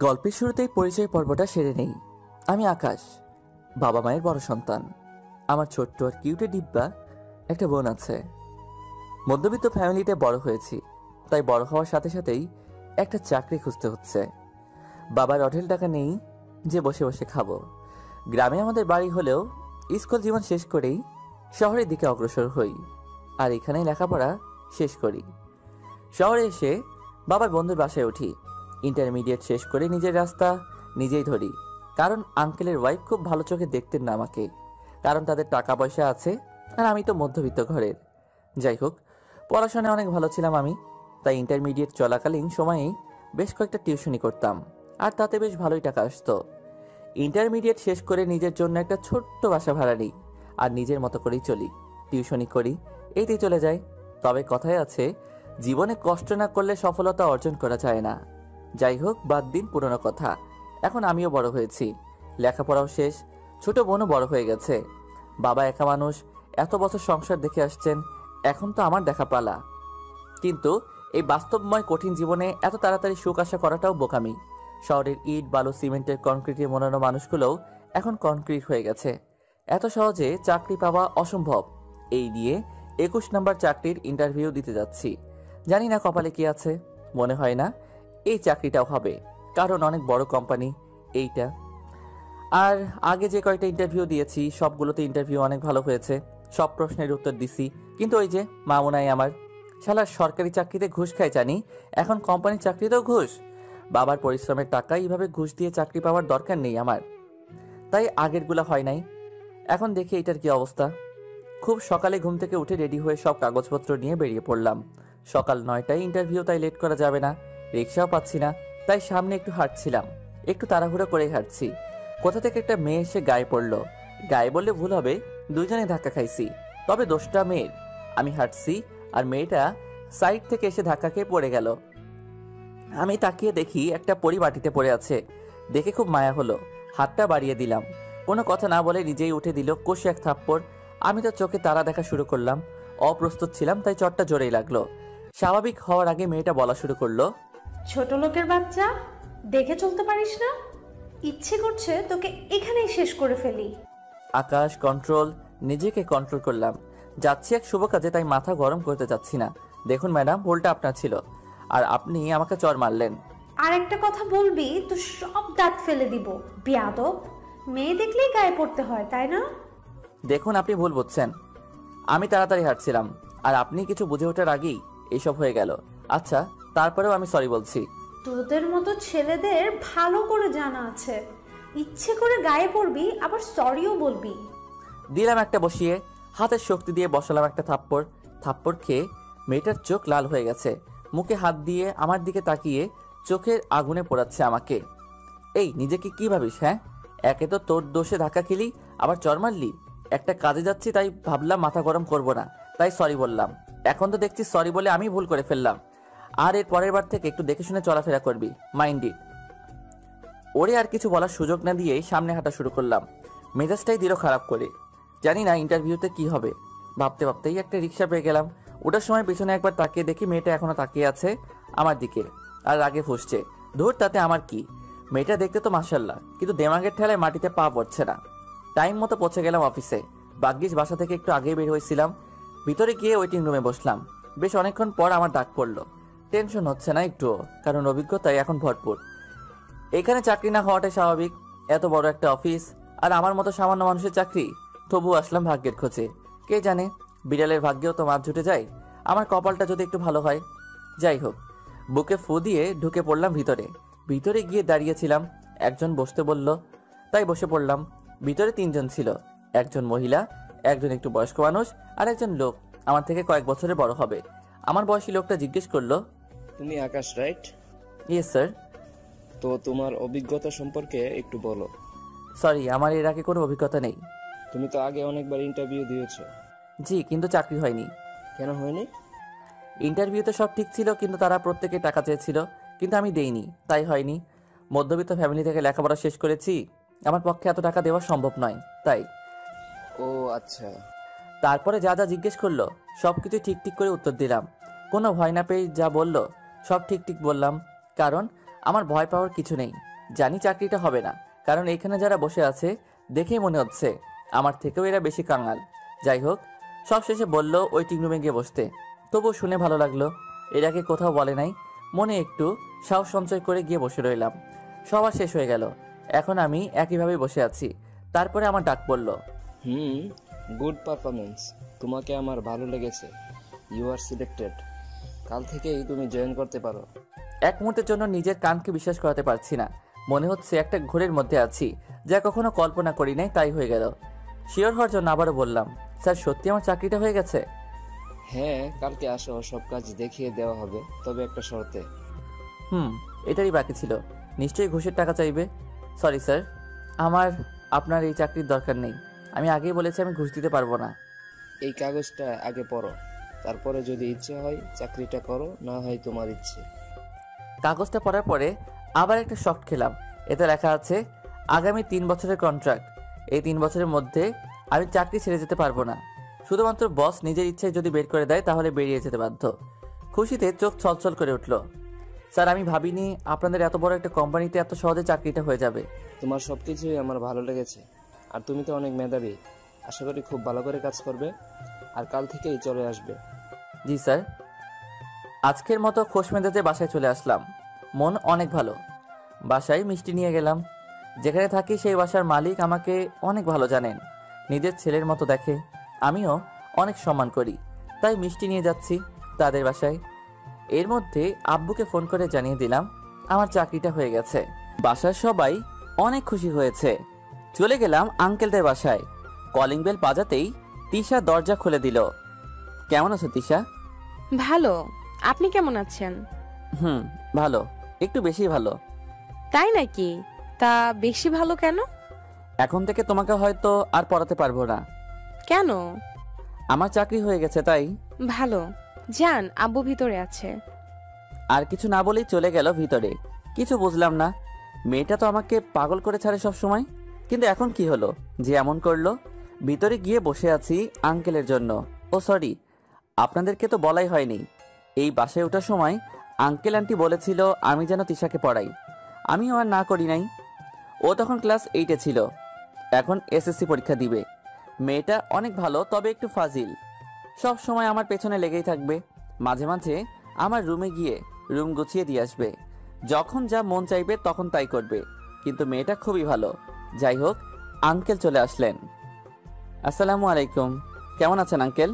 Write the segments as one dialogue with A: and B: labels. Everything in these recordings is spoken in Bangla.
A: গল্পের শুরুতেই পরিচয় পর্বটা সেরে নেই। আমি আকাশ, বাবা মায়ের বড় সন্তান। আমার ছোট্ট আর কিউটে ডিব্বা একটা বোন আছে। মধ্যবিত্ত ফ্যামিলিতে বড় হয়েছি, তাই বড় হওয়ার সাথে সাথেই একটা চাকরি খুঁজতে হচ্ছে। বাবার অঢেল টাকা নেই যে বসে বসে খাবো। গ্রামে আমাদের বাড়ি হলেও স্কুল জীবন শেষ করেই শহরের দিকে অগ্রসর হই, আর এখানেই লেখাপড়া শেষ করি। শহরে এসে বাবার বন্ধুর বাসায় উঠি। ইন্টারমিডিয়েট শেষ করে নিজের রাস্তা নিজেই ধরি, কারণ আঙ্কেলের ওয়াইফ খুব ভালো চোখে দেখতেন না আমাকে, কারণ তাদের টাকা পয়সা আছে আর আমি তো মধ্যবিত্ত ঘরের। যাই হোক, পড়াশোনায় অনেক ভালো ছিলাম আমি, তাই ইন্টারমিডিয়েট চলাকালীন সময়েই বেশ কয়েকটা টিউশনি করতাম, আর তাতে বেশ ভালোই টাকা আসতো। ইন্টারমিডিয়েট শেষ করে নিজের জন্য একটা ছোট্ট বাসা ভাড়া নিই, আর নিজের মতো করেই চলি, টিউশনি করি, এইতেই চলে যায়। তবে কথায় আছে, জীবনে কষ্ট না করলে সফলতা অর্জন করা যায় না। যাই হোক, বাদ দিন পুরনো কথা। এখন আমিও বড় হয়েছি, লেখাপড়াও শেষ, ছোট বোনও বড় হয়ে গেছে। বাবা একা মানুষ, এত বছর সংসার দেখে আসছেন, এখন তো আমার দেখা পালা। কিন্তু এই বাস্তবময় কঠিন জীবনে এত তাড়াতাড়ি সুখ আশা করাটাও বোকামি। শহরের ইট বালু সিমেন্টের কনক্রিটে মনানো মানুষগুলোও এখন কনক্রিট হয়ে গেছে। এত সহজে চাকরি পাওয়া অসম্ভব। এই নিয়ে 21 নম্বর চাকরির ইন্টারভিউ দিতে যাচ্ছি। জানি না কপালে কি আছে, মনে হয় না এই চাকরিটাও হবে, কারণ অনেক বড় কোম্পানি এইটা। আর আগে যে কয়েকটা ইন্টারভিউ দিয়েছি সবগুলোতে ইন্টারভিউ অনেক ভালো হয়েছে, সব প্রশ্নের উত্তর দিছি, কিন্তু ওই যে মামুনাই আমার শালা সরকারি চাকরিতে ঘুষ খায় জানি, এখন কোম্পানির চাকরিতেও ঘুষ। বাবার পরিশ্রমের টাকা এইভাবে ঘুষ দিয়ে চাকরি পাওয়ার দরকার নেই আমার, তাই আগেরগুলো হয় নাই। এখন দেখি এটার কি অবস্থা। খুব সকালে ঘুম থেকে উঠে রেডি হয়ে সব কাগজপত্র নিয়ে বেরিয়ে পড়লাম। সকাল 9টায় ইন্টারভিউ, তাই লেট করা যাবে না। রিক্সাও পাচ্ছি না, তাই সামনে একটু হাঁটছিলাম, একটু তাড়াহুড়ো করে হাঁটছি। কোথা থেকে একটা মেয়ে এসে গায়ে পড়লো। গায়ে বললে ভুল হবে, দুইজনে ধাক্কা খাইছি, তবে দোষটা মেয়ের। আমি হাঁটছি আর মেয়েটা সাইড থেকে এসে ধাক্কা খেয়ে পড়ে গেল। আমি তাকিয়ে দেখি একটা পরি বাটিতে পড়ে আছে, দেখে খুব মায়া হলো, হাতটা বাড়িয়ে দিলাম। কোনো কথা না বলে নিজেই উঠে দিল কষে এক থাপ্পড়। আমি তো চোখে তারা দেখা শুরু করলাম। অপ্রস্তুত ছিলাম, তাই চটটা জোরেই লাগলো। স্বাভাবিক হওয়ার আগে মেয়েটা বলা শুরু করলো,
B: ছোট লোকের বাচ্চা, দেখে চলতে পারিস না? ইচ্ছে করছে তোকে এখানেই শেষ করে ফেলি।
A: আকাশ কন্ট্রোল, নিজেকে কন্ট্রোল করলাম। যাচ্ছি এক শুভ কাজে, তাই মাথা গরম করতে যাচ্ছি না। দেখুন ম্যাডাম, ভুলটা আপনার ছিল, আর আপনি আমাকে চর মারলেন।
B: আর একটা কথা বলবি তো সব দাঁত ফেলে দিব, বেয়াদব। মেয়ে দেখলেই গায়ে পড়তে হয়, তাই না?
A: দেখুন, আপনি ভুল বুঝছেন। আমি তাড়াতাড়ি হাঁটছিলাম, আর আপনি কিছু বুঝে ওঠার আগেই এইসব হয়ে গেল। আচ্ছা, তারপরেও আমি সরি বলছি।
B: তোদের মতো ছেলেদের ভালো করে জানা আছে, ইচ্ছে করে গায়ে পড়বি আবার সরিও বলবি।
A: দিলাম একটা বসিয়ে, হাতের শক্তি দিয়ে বসালাম একটা থাপ্পড়। থাপ্পড় খেয়ে মেয়েটার চোখ লাল হয়ে গেছে, মুখে হাত দিয়ে আমার দিকে তাকিয়ে চোখের আগুনে পোড়াচ্ছে আমাকে। এই নিজেকে কি ভাবিস? হ্যাঁ, একে তো তোর দোষে ধাক্কা খেলি, আবার চর মারলি। একটা কাজে যাচ্ছি, তাই ভাবলাম মাথা গরম করব না, তাই সরি বললাম। এখন তো দেখছি সরি বলে আমি ভুল করে ফেললাম, আর এর পরের বার থেকে একটু দেখে শুনে চলাফেরা করবি, মাইন্ড ইট। ওরে আর কিছু বলার সুযোগ না দিয়ে সামনে হাঁটা শুরু করলাম, মেজাজটাই দিল খারাপ করে। জানি না ইন্টারভিউতে কি হবে। ভাবতে ভাবতেই একটা রিক্সা পেয়ে গেলাম। ওটার সময় পিছনে একবার তাকিয়ে দেখি মেয়েটা এখনো তাকিয়ে আছে আমার দিকে, আর রাগে ফুসছে। ধুর, তাতে আমার কি? মেয়েটা দেখতে তো মাশাল্লাহ, কিন্তু দেমাগের ঠেলায় মাটিতে পা পড়ছে না। টাইম মতো পৌঁছে গেলাম অফিসে। ভাগ্যিস বাসা থেকে একটু আগেই বের হয়েছিলাম। ভিতরে গিয়ে ওয়েটিং রুমে বসলাম। বেশ অনেকক্ষণ পর আমার ডাক পড়লো। টেনশন হচ্ছে না একটুও, কারণ অভিজ্ঞতায় এখন ভরপুর। এখানে চাকরি না হওয়াটাই স্বাভাবিক, এত বড় একটা অফিস, আর আমার মতো সামান্য মানুষের চাকরি। তবু আসলাম ভাগ্যের খোঁজে। কে জানে, বিড়ালের ভাগ্যেও তো মাছ জুটে যায়, আমার কপালটা যদি একটু ভালো হয়। যাই হোক, বুকে ফু দিয়ে ঢুকে পড়লাম ভিতরে। ভিতরে গিয়ে দাঁড়িয়েছিলাম, একজন বসতে বলল, তাই বসে পড়লাম। ভিতরে 3জন ছিল, একজন মহিলা, একজন একটু বয়স্ক মানুষ, আর একজন লোক আমার থেকে কয়েক বছরের বড় হবে। আমার বয়সী লোকটা জিজ্ঞেস করলো,
C: তুমি আকাশ, রাইট?
A: Yes sir.
C: তো তোমার অভিজ্ঞতা সম্পর্কে একটু বলো।
A: সরি, আমার এর আগে কোনো অভিজ্ঞতা নেই।
C: তুমি তো আগে অনেকবার ইন্টারভিউ দিয়েছো।
A: জি, কিন্তু চাকরি হয়নি।
C: কেন হয়নি?
A: ইন্টারভিউতে সব ঠিক ছিল, কিন্তু তারা প্রত্যেকে টাকা চেয়েছিল, কিন্তু আমি দেইনি, তাই হয়নি। মধ্যবিত্ত ফ্যামিলি থেকে লেখাপড়া শেষ করেছি, আমার পক্ষে এত টাকা দেওয়া সম্ভব নয়, তাই।
C: ও আচ্ছা।
A: তারপরে যা যা জিজ্ঞেস করলো সব কিছু ঠিক ঠিক করে উত্তর দিলাম। কোনো ভয় না পেয়ে যা বললো সব ঠিক ঠিক বললাম, কারণ আমার ভয় পাওয়ার কিছু নেই। জানি চাকরিটা হবে না, কারণ এইখানে যারা বসে আছে দেখেই মনে হচ্ছে আমার থেকেও এরা বেশি কাঙাল। যাই হোক, সব শেষে বলল ওয়েটিং রুমে গিয়ে বসতে। তবুও শুনে ভালো লাগলো। এর আগে কোথাও বলে নাই। মনে একটু সাহস সঞ্চয় করে গিয়ে বসে রইলাম। সবার শেষ হয়ে গেল। এখন আমি একইভাবেই বসে আছি। তারপরে আমার ডাক পড়ল।
C: Good performance. তোমাকে আমার ভালো লেগেছে। You are selected. কাল থেকেই তুমি জয়েন করতে পারো।
A: এক মুহূর্তের জন্য নিজের কানকে বিশ্বাস করাতে পারছি না। মনে হচ্ছে একটা ঘোরের মধ্যে আছি, যা কখনো কল্পনা করি নাই তাই হয়ে গেল। শিওর হওয়ার জন্য আবারও বললাম, স্যার সত্যি আমার চাকরিটা হয়ে গেছে?
C: হ্যাঁ, কালকে আসো, সব কাজ দেখিয়ে দেওয়া হবে, তবে একটা শর্তে।
A: এটারই বাকি ছিল। নিশ্চয়ই ঘুষের টাকা চাইবে। সরি স্যার, আমার আপনার এই চাকরির দরকার নেই। আমি আগেই বলেছি আমি ঘুষ দিতে পারবো না।
C: এই কাগজটা আগে পড়ো, তারপরে যদি ইচ্ছে হয় চাকরিটা করো, না হয় তোমার ইচ্ছে।
A: কাগজটা পড়ার পরে আবার একটা শক খেলাম। এতে লেখা আছে আগামী 3 বছরের কন্ট্রাক্ট। এই 3 বছরের মধ্যে আমি চাকরি ছেড়ে যেতে পারবো না। শুধুমাত্র বস নিজের ইচ্ছায় যদি বের করে দেয় তাহলে বেরিয়ে যেতে বাধ্য। খুশিতে চোখ ছলছল করে উঠল। স্যার, আমি ভাবিনি আপনাদের এত বড় একটা কোম্পানিতে এত সহজে চাকরিটা হয়ে যাবে।
C: তোমার সব কিছুই আমার ভালো লেগেছে। আর তুমি তো অনেক মেধাবী। আশা করি খুব ভালো করে কাজ করবে, আর কাল থেকেই চলে আসবে।
A: জি স্যার। আজকের মতো খোশ মেজাজে বাসায় চলে আসলাম। মন অনেক ভালো। বাসায় মিষ্টি নিয়ে গেলাম। যেখানে থাকি সেই বাসার মালিক আমাকে অনেক ভালো জানেন। নিজের ছেলের মতো দেখে। আমিও অনেক সম্মান করি, তাই মিষ্টি নিয়ে যাচ্ছি তাদের বাসায়। এর মধ্যে আব্বুকে ফোন করে জানিয়ে দিলাম আমার চাকরিটা হয়ে গেছে। বাসার সবাই অনেক খুশি হয়েছে। চলে গেলাম আঙ্কেলদের বাসায়। কলিং বেল বাজাতেই তিশা দরজা খুলে দিল। কেমন আছো তিশা?
D: ভালো। আপনি কেমন আছেন?
A: ভালো, একটু বেশি ভালো।
D: তাই নাকি? তা বেশি ভালো কেন?
A: এখন থেকে তোমাকে হয়তো আর পড়াতে পারবো না।
D: কেন?
A: আমার চাকরি হয়ে গেছে তাই।
D: ভালো। যান, আব্বু ভিতরে আছে।
A: আর কিছু না বলেই চলে গেল ভিতরে। কিছু বুঝলাম না। মেয়েটা তো আমাকে পাগল করে ছাড়ে সব সময়, কিন্তু এখন কি হলো যে এমন করলো? ভিতরে গিয়ে বসে আছি আঙ্কেলের জন্য। ও সরি, আপনাদেরকে তো বলাই হয়নি। এই বাসায় ওঠার সময় আঙ্কেল আন্টি বলেছিল আমি যেন তিশাকে পড়াই। আমিও আর না করি নাই। ও তখন ক্লাস 8-এ ছিল, এখন এসএসসি পরীক্ষা দিবে। মেয়েটা অনেক ভালো, তবে একটু ফাজিল। সব সময় আমার পেছনে লেগেই থাকবে। মাঝে মাঝে আমার রুমে গিয়ে রুম গুছিয়ে দিয়ে আসবে। যখন যা মন চাইবে তখন তাই করবে। কিন্তু মেয়েটা খুবই ভালো। যাই হোক, আঙ্কেল চলে আসলেন। আসসালামু আলাইকুম। কেমন আছেন আঙ্কেল?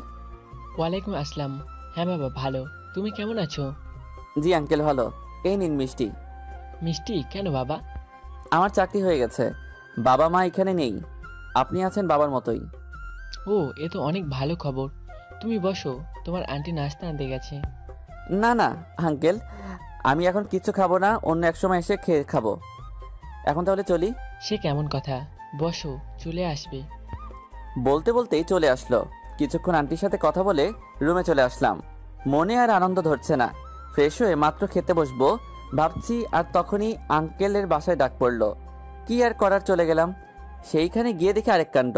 E: ওয়ালাইকুম আসসালাম। হ্যাঁ বাবা, ভালো। তুমি কেমন আছো?
A: জি আঙ্কেল, ভালো। এই নিন মিষ্টি।
E: মিষ্টি কেন বাবা?
A: আমার চাকরি হয়ে গেছে। বাবা মা এখানে নেই। আপনি আছেন বাবার মতোই।
E: ও, এ তো অনেক ভালো খবর। তুমি বসো, তোমার আন্টি নাস্তা আনতে গেছে।
A: না না আঙ্কেল, আমি এখন কিচ্ছু খাবো না, অন্য এক সময় এসে খেয়ে খাবো। এখন তাহলে চলি।
E: সে কেমন কথা? বসো, চলে আসবে।
A: বলতে বলতেই চলে আসলো। কিছুক্ষণ আন্টির সাথে কথা বলে রুমে চলে আসলাম। মনে আর আনন্দ ধরছে না। ফ্রেশ হয়ে মাত্র খেতে বসবো ভাবছি, আর তখনই আঙ্কেলের বাসায় ডাক পড়লো। কি আর করার, চলে গেলাম। সেইখানে গিয়ে দেখি আরেক কাণ্ড।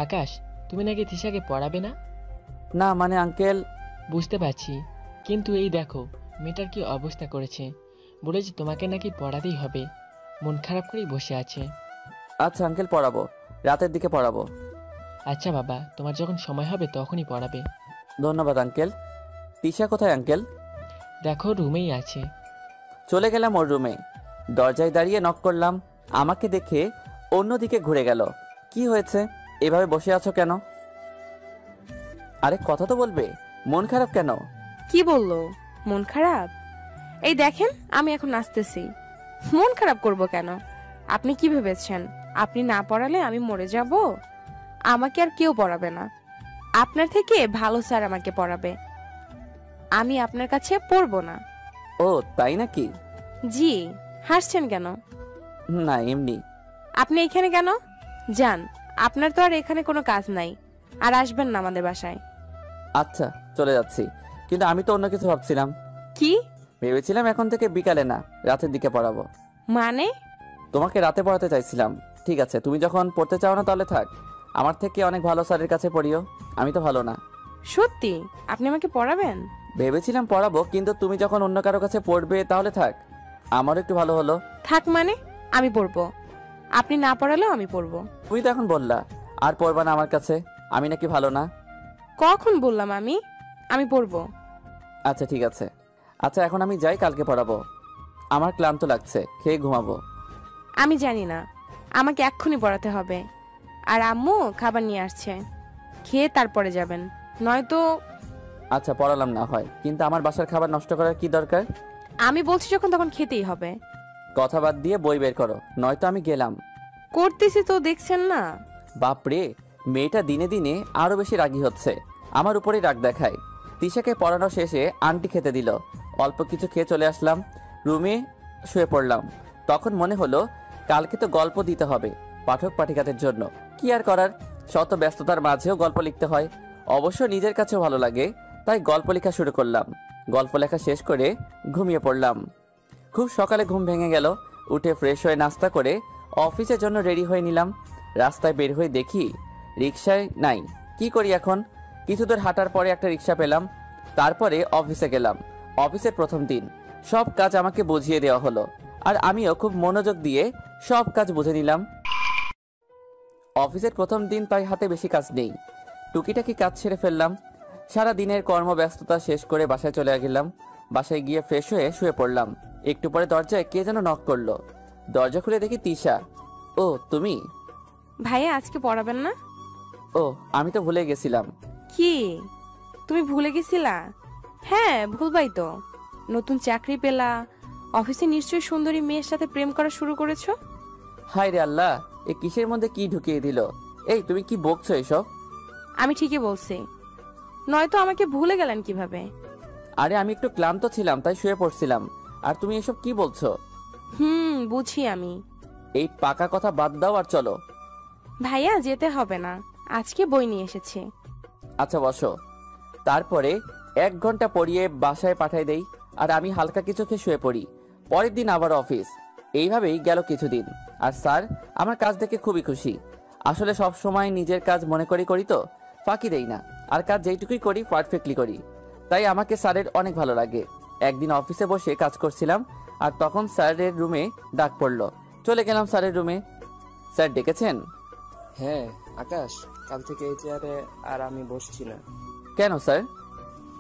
E: আকাশ, তুমি নাকি তিশাকে পড়াবে না?
A: না মানে আঙ্কেল।
E: বুঝতে পারছি, কিন্তু এই দেখো মেয়েটার কি অবস্থা করেছে। বলেছে তোমাকে নাকি পড়াতেই হবে। মন খারাপ করেই বসে আছে।
A: আচ্ছা আঙ্কেল, পড়াবো, রাতের দিকে পড়াবো।
E: আচ্ছা বাবা, তোমার যখন সময় হবে তখনই পড়াবে।
A: ধন্যবাদ আঙ্কেল। তিশা কোথায় আঙ্কেল?
E: দেখো, রুমেই আছে।
A: চলে গেলাম ওর রুমে। দরজায় দাঁড়িয়ে নক করলাম। আমাকে দেখে অন্যদিকে ঘুরে গেল। কি হয়েছে, এভাবে বসে আছো কেন? আরে কথা তো বলবে। মন খারাপ কেন?
D: কি বললো? মন খারাপ? এই দেখেন, আমি এখন নাচতেছি। মন খারাপ করব কেন? আপনি কি ভেবেছেন আপনি না পড়ালে আমি মরে যাব? আমাকে আর কেউ পড়াবে না। আপনার থেকে ভালো স্যার আমাকে পড়াবে। আমি আপনার কাছে পড়বো না।
A: ও তাই নাকি?
D: জি। হাসছেন কেন?
A: না এমনি।
D: আপনি এখানে কেন? যান, আপনার তো আর এখানে কোনো কাজ নাই। আর আসবেন না আমাদের বাসায়।
A: আচ্ছা চলে যাচ্ছি, কিন্তু আমি তো অন্য কিছু ভাবছিলাম।
D: কি?
A: ভেবেছিলাম এখন থেকে বিকালে না, রাতের দিকে পড়াবো।
D: মানে?
A: তোমাকে রাতে পড়াতে চাইছিলাম। ঠিক আছে, তুমি যখন পড়তে চাও না তাহলে থাক। আমার থেকে অনেক ভালো স্যারের কাছে পড়িও। আমি তো ভালো না।
D: সত্যি আপনি আমাকে পড়াবেন?
A: ভেবেছিলাম পড়াবো, কিন্তু তুমি যখন অন্য কারো কাছে পড়বে তাহলে থাক। আমারও একটু ভালো হলো।
D: থাক মানে? আমি পড়বো। আপনি না পড়ালেও আমি পড়বো।
A: তুমি তো এখন বললা আর পড়বা না আমার কাছে, আমি নাকি ভালো না।
D: কখন বললাম আমি পড়বো?
A: আচ্ছা ঠিক আছে। আচ্ছা এখন আমি যাই, কালকে পড়াবো। আমার ক্লান্ত লাগছে, খেয়ে ঘুমাবো।
D: আমি জানি না, আমাকে এক্ষুনি পড়াতে হবে। আর আম্মু খাবার নিয়ে আসছে, খেয়ে তারপরে যাবেন, নয়তো।
A: আচ্ছা পড়ালাম না হয়, কিন্তু আমার বাসার খাবার নষ্ট করার কি দরকার?
D: আমি বলছি যখন তখন খেতেই হবে।
A: কথা বাদ দিয়ে বই বের করো, নয়তো আমি গেলাম।
D: করতেছি তো, দেখছেন না?
A: বাপরে, মেয়েটা দিনে দিনে আরো বেশি রাগী হচ্ছে, আমার উপরেই রাগ দেখায়। তিশাকে পড়ানো শেষে আন্টি খেতে দিল, অল্প কিছু খেয়ে চলে আসলাম রুমে, শুয়ে পড়লাম। তখন মনে হলো কালকে তো গল্প দিতে হবে পাঠক পাঠিকাদের জন্য। কি আর করার, শত ব্যস্ততার মাঝেও গল্প লিখতে হয়। অবশ্য নিজের কাছেও ভালো লাগে, তাই গল্প লেখা শুরু করলাম। গল্প লেখা শেষ করে ঘুমিয়ে পড়লাম। খুব সকালে ঘুম ভেঙে গেল। উঠে ফ্রেশ হয়ে নাস্তা করে অফিসের জন্য রেডি হয়ে নিলাম। রাস্তায় বের হয়ে দেখি রিকশায় নাই। কি করি এখন? কিছু দূর হাঁটার পরে একটা রিকশা পেলাম, তারপরে অফিসে গেলাম। অফিসের প্রথম দিন, সব কাজ আমাকে বুঝিয়ে দেওয়া হলো, আর আমিও খুব মনোযোগ দিয়ে সব কাজ বুঝে নিলাম। অফিসের প্রথম দিন তাই হাতে বেশি কাজ নেই, টুকিটাকি কাজ সেরে ফেললাম। সারা দিনের কর্মব্যস্ততা শেষ করে বাসায় চলে গেলাম। বাসায় গিয়ে ফ্রেশ হয়ে শুয়ে পড়লাম। একটু পরে দরজায় কে যেন নক করলো। দরজা খুলে দেখি তিশা। ও তুমি?
D: ভাইয়া আজকে পড়াবেন না?
A: ও আমি তো ভুলে গেছিলাম।
D: কি, তুমি ভুলে গেছিলা? হ্যাঁ, ভুলবাই তো। নতুন চাকরি পেলা, অফিসে নিশ্চয়ই সুন্দরী মেয়ের সাথে প্রেম করা শুরু করেছো।
A: হায় রে আল্লাহ, এ কিসের মধ্যে কি ঢুকিয়ে দিল? এই তুমি কি বকছো এসব?
D: আমি ঠিকই বলছি, নয়তো আমাকে ভুলে গেলেন কিভাবে?
A: আরে আমি একটু ক্লান্ত ছিলাম তাই শুয়ে পড়ছিলাম, আর তুমি এসব কি বলছো?
D: বুঝি আমি।
A: এই পাকা কথা বাদ দাও আর চলো।
D: ভাইয়া যেতে হবে না, আজকে বই নিয়ে এসেছি।
A: আচ্ছা বসো। তারপরে 1 ঘন্টা পড়িয়ে বাসায় পাঠাই দেই, আর আমি হালকা কিছু খেয়ে শুয়ে পড়ি। পরের দিন আবার অফিস। এইভাবেই গেল কিছুদিন। আর স্যার আমার কাজ দেখে খুবই খুশি। আসলে সব সময় নিজের কাজ মনে করি তো, ফাঁকি দেই না, আর কাজ যেইটুকুই করি পারফেক্টলি করি, তাই আমাকে স্যারের অনেক ভালো লাগে। একদিন অফিসে বসে কাজ করছিলাম, আর তখন স্যারের রুমে ডাক পড়লো। চলে গেলাম স্যারের রুমে। স্যার ডেকেছেন?
C: হ্যাঁ আকাশ, কাল থেকে এই চেয়ারে আর আমি বসছি না।
A: কেন স্যার?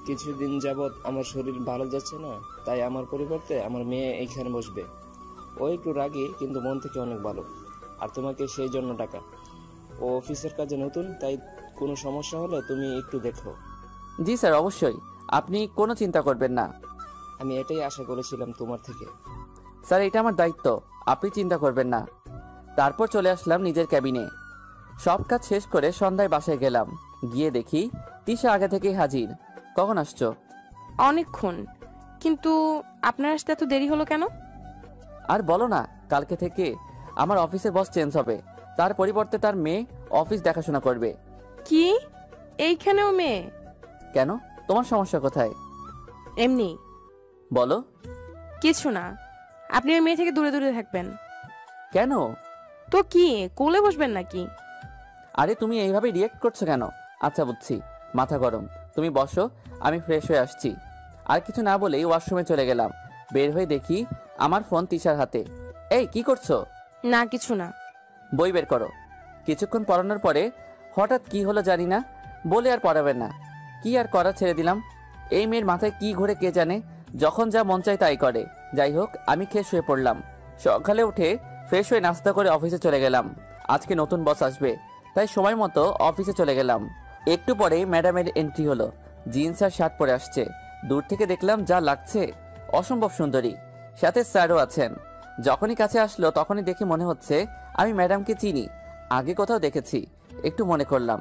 C: কিছুদিন যাবৎ আমার শরীর ভালো যাচ্ছে না, তাই আমার পরিবর্তে আমার মেয়ে এইখানে বসবে। ও একটু রাগী কিন্তু মন থেকে অনেক ভালো, আর তোমাকে সেই জন্য ডাকা। ও অফিসের কাজে নতুন, তাই কোনো সমস্যা হলে তুমি একটু দেখো।
A: জি স্যার, অবশ্যই, আপনি কোনো চিন্তা করবেন না।
C: আমি এটাই আশা করেছিলাম তোমার থেকে।
A: স্যার এটা আমার দায়িত্ব, আপনি চিন্তা করবেন না। তারপর চলে আসলাম নিজের ক্যাবিনে। সব কাজ শেষ করে সন্ধ্যায় বাসায় গেলাম। গিয়ে দেখি তিশা আগে থেকেই হাজির। কখন আসছো?
D: অনেকক্ষণ, কিন্তু আপনার আসতে এত দেরি হলো কেন?
A: আর বলো না, কালকে থেকে আমার অফিসের বস চেঞ্জ হবে, তার পরিবর্তে তার মেয়ে অফিস দেখাশোনা করবে।
D: কি, এইখানেও মেয়ে?
A: কেন, তোমার সমস্যা কোথায়?
D: এমনি।
A: বলো।
D: কিছু না, আপনি ওই মেয়ে থেকে দূরে দূরে থাকবেন।
A: কেন?
D: তো কি, কোলে বসবেন নাকি?
A: আরে তুমি এইভাবে রিয়েক্ট করছো কেন? আচ্ছা বুঝছি, মাথা গরম। তুমি বসো, আমি ফ্রেশ হয়ে আসছি। আর কিছু না বলেই ওয়াশরুমে চলে গেলাম। বের হয়ে দেখি আমার ফোন তিশার হাতে। এই কি করছো?
D: না কিছু না।
A: বই বের করো। কিছুক্ষণ পড়ানোর পরে হঠাৎ কি হলো জানি না, বলে আর পড়াবেন না। কি আর করা, ছেড়ে দিলাম। এই মেয়ের মাথায় কি ঘুরে কে জানে, যখন যা মন চায় তাই করে। যাই হোক, আমি খেয়ে শুয়ে পড়লাম। সকালে উঠে ফ্রেশ হয়ে নাস্তা করে অফিসে চলে গেলাম। আজকে নতুন বস আসবে, তাই সময় মতো অফিসে চলে গেলাম। একটু পরেই ম্যাডামের এন্ট্রি হলো। জিন্স আর শার্ট পরে আসছে। দূর থেকে দেখলাম যা লাগছে, অসম্ভব সুন্দরী। সাথে স্যারও আছেন। যখনই কাছে আসলো তখনই দেখে মনে হচ্ছে আমি ম্যাডামকে চিনি, আগে কোথাও দেখেছি। একটু মনে করলাম,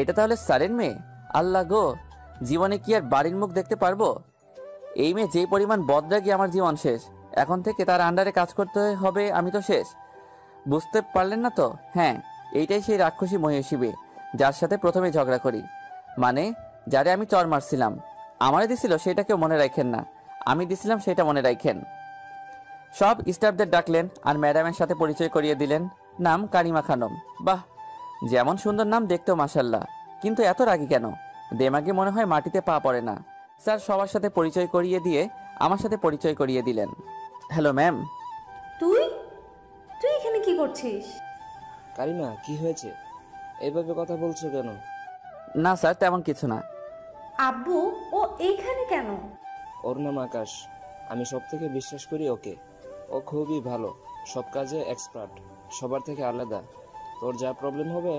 A: এটা তাহলে স্যারের মেয়ে। আল্লাহ গো, জীবনে কি আর বাড়ির মুখ দেখতে পারবো? এই মেয়ে যেই পরিমাণ বদরাগী, আমার জীবন শেষ। এখন থেকে তার আন্ডারে কাজ করতে হবে, আমি তো শেষ। বুঝতে পারলেন না তো? হ্যাঁ, এইটাই সেই রাক্ষসী মহিষী মেয়ে, যার সাথে প্রথমে ঝগড়া করি। মানে যারে আমি চর মারছিলাম। আমারে দিছিল সেটাকেও মনে রাখেন না, আমি দিছিলাম সেটা মনে রাখেন। সব স্টাফদের ডাকলেন আর ম্যাডামের সাথে পরিচয় করিয়ে দিলেন। নাম কারিমা খানম। বাহ, যেমন সুন্দর নাম, দেখতেও মাশাল্লাহ, কিন্তু এত রাগী কেন? দেমাগে মনে হয় মাটিতে পা পড়ে না। স্যার সবার সাথে পরিচয় করিয়ে দিয়ে আমার সাথে পরিচয় করিয়ে দিলেন। Hello ma'am.
B: তুই? করছিস?
C: কারিমা, কি হয়েছে? এইভাবে কথা বলছো কেন?
A: না স্যার, তেমন কিছু না।
B: আব্বু, ও এইখানে কেন?
C: ওর নাম আকাশ। আমি সব থেকে বিশ্বাস করি ওকে। ও খুবই ভালো, সব কাজে এক্সপার্ট, সবার থেকে আলাদা। তোর যা প্রবলেম হবে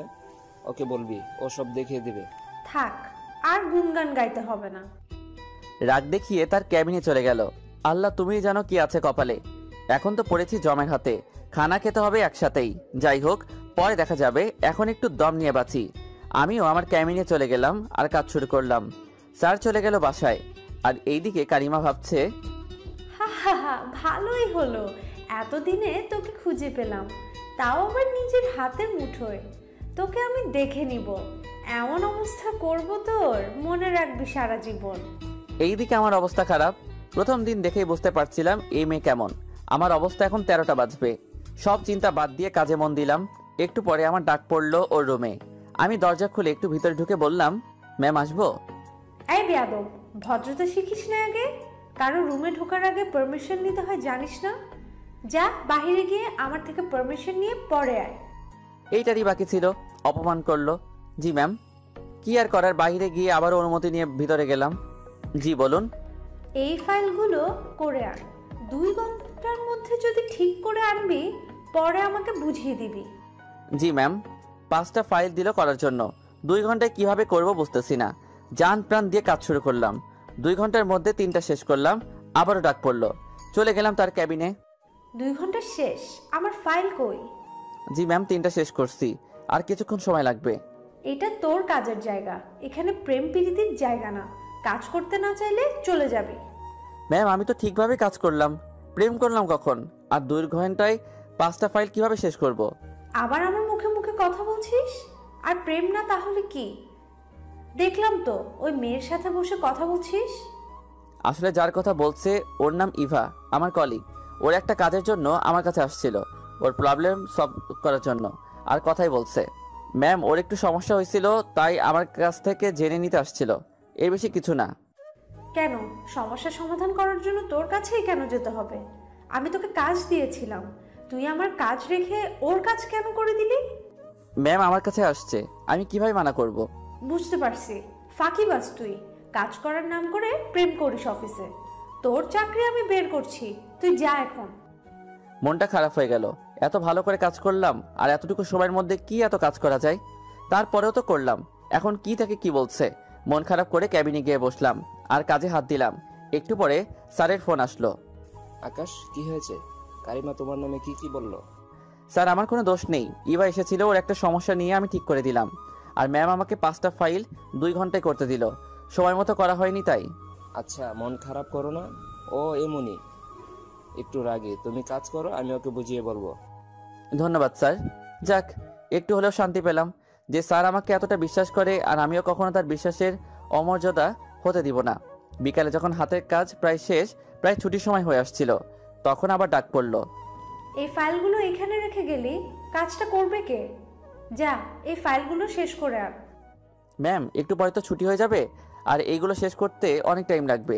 C: ওকে বলবি, ও সব দেখিয়ে দিবে।
B: থাক, আর গুনগান গাইতে হবে না।
A: রাগ দেখিয়ে তার ক্যাবিনে চলে গেল। আল্লাহ, তুমিই জানো কি আছে কপালে। এখন তো পড়েছি জমের হাতে, খানা খেতে হবে একসাথেই। যাই হোক, পরে দেখা যাবে, এখন একটু দম নিয়ে বাঁচি। আমিও আমার ক্যাবিনে চলে গেলাম আর কাজ শুরু করলাম। স্যার চলে গেল বাসায়, আর এইদিকে কারিমা ভাবছে,
B: হা হা হা, ভালোই হলো, এতদিনে তোকে খুঁজে পেলাম, তাও আবার নিজের হাতের মুঠোয়। তোকে আমি দেখে নিব, এমন অবস্থা করব তোর, মনে রাখবি সারা জীবন।
A: এইদিকে আমার অবস্থা খারাপ। প্রথম দিন দেখেই বুঝতে পারছিলাম এই মেয়ে কেমন। আমার অবস্থা এখন 13টা বাজবে। সব চিন্তা বাদ দিয়ে কাজে মন দিলাম। একটু পরে আমার ডাক পড়লো ওর রুমে। আমি দরজা খুলে একটু ভিতরে ঢুকে বললাম, ম্যাম আসবো?
B: এই বেয়াদব, ভদ্রতা শিখিস না আগে? কারো রুমে ঢোকার আগে পারমিশন নিতে হয় জানিস না? যা বাইরে গিয়ে আমার থেকে পারমিশন নিয়ে পরে আয়।
A: এইটারই বাকি ছিল, অপমান করলো। জি ম্যাম। কি আর করার, বাইরে গিয়ে আবার অনুমতি নিয়ে ভিতরে গেলাম। জি বলুন।
B: এই ফাইলগুলো করে আন, 2 ঘন্টার মধ্যে যদি ঠিক করে আনবি, পরে আমাকে বুঝিয়ে দিবি।
A: জি ম্যাম। 5টা ফাইল দিল করার জন্য। 2 ঘন্টায় কিভাবে করব বুঝতেছি না। জান প্রাণ দিয়ে কাজ শুরু করলাম। 2 ঘন্টার মধ্যে 3টা শেষ করলাম। আবারও ডাক পড়লো। চলে গেলাম তার ক্যাবিনে।
B: 2 ঘন্টা শেষ, আমার ফাইল কই?
A: জি ম্যাম, 3টা শেষ করছি, আর কিছুক্ষণ সময় লাগবে।
B: এটা তোর কাজের জায়গা, এখানে প্রেম প্রীতির জায়গা না। কাজ করতে না চাইলে চলে যাবি।
A: ম্যাম, আমি তো ঠিকভাবে কাজ করলাম। প্রেম করলাম কখন? আর 2 ঘন্টায় 5টা ফাইল কিভাবে শেষ করব?
B: আবার আমার মুখে মুখে কথা বলছিস? আর প্রেম না তাহলে কি? দেখলাম তো ওই মেয়ের সাথে বসে কথা বলছিস।
A: আসলে যার কথা বলছে ওর নাম ইভা, আমার কলিগ। ওর একটা কাজের জন্য আমার কাছে আসছিল, ওর প্রবলেম সলভ করার জন্য। আর কথাই বলছে। ম্যাম, ওর একটু সমস্যা হয়েছিল, তাই আমার কাছ থেকে জেনে নিতে আসছিল, এর বেশি কিছু না।
B: কেন? সমস্যা সমাধান করার জন্য তোর কাছেই কেন যেতে হবে? আমি তোকে কাজ দিয়েছিলাম, তুই আমার কাজ রেখে ওর কাজ কেন করে দিলি?
A: ম্যাম আমার কাছে আসছে, আমি কিভাবে মানা করব?
B: বুঝতে পারছি, ফাঁকিবাজ তুই। কাজ করার নাম করে প্রেম করিস অফিসে। তোর চাকরি আমি বের করছি, তুই যা এখন।
A: মনটা খারাপ হয়ে গেল। এত ভালো করে কাজ করলাম, আর এতটুকু সময়ের মধ্যে কি এত কাজ করা যায়? তারপরেও তো করলাম। এখন কি থেকে কি বলছে? মন খারাপ করে ক্যাবিনে গিয়ে বসলাম আর কাজে হাত দিলাম। একটু পরে স্যারের ফোন আসলো।
C: আকাশ, কি হয়েছে? কারিমা তোমার নামে কি কি বললো?
A: স্যার, আমার কোনো দোষ নেই। ইভা এসেছিল, ওর একটা সমস্যা নিয়ে আমি ঠিক করে দিলাম। আর ম্যাম আমাকে 5টা ফাইল 2 ঘন্টায় করতে দিল, সময় মতো করা হয়নি তাই।
C: আচ্ছা, মন খারাপ করো না, ও এমনই একটু রাগী। তুমি কাজ করো, আমি ওকে বুঝিয়ে বলবো।
A: ধন্যবাদ স্যার। যাক, একটু হলেও শান্তি পেলাম যে স্যার আমাকে এতটা বিশ্বাস করে, আর আমিও কখনো তার বিশ্বাসের অমর্যাদা হতে দিব না। বিকালে যখন হাতের কাজ প্রায় শেষ, প্রায় ছুটির সময় হয়ে আসছিল, তখন আবার ডাক পড়লো।
B: এই ফাইলগুলো এখানে রেখে গেলি, কাজটা করবে কে? যা, এই ফাইলগুলো শেষ করে আন।
A: ম্যাম, একটু পরে তো ছুটি হয়ে যাবে, আর এইগুলো শেষ করতে অনেক টাইম লাগবে।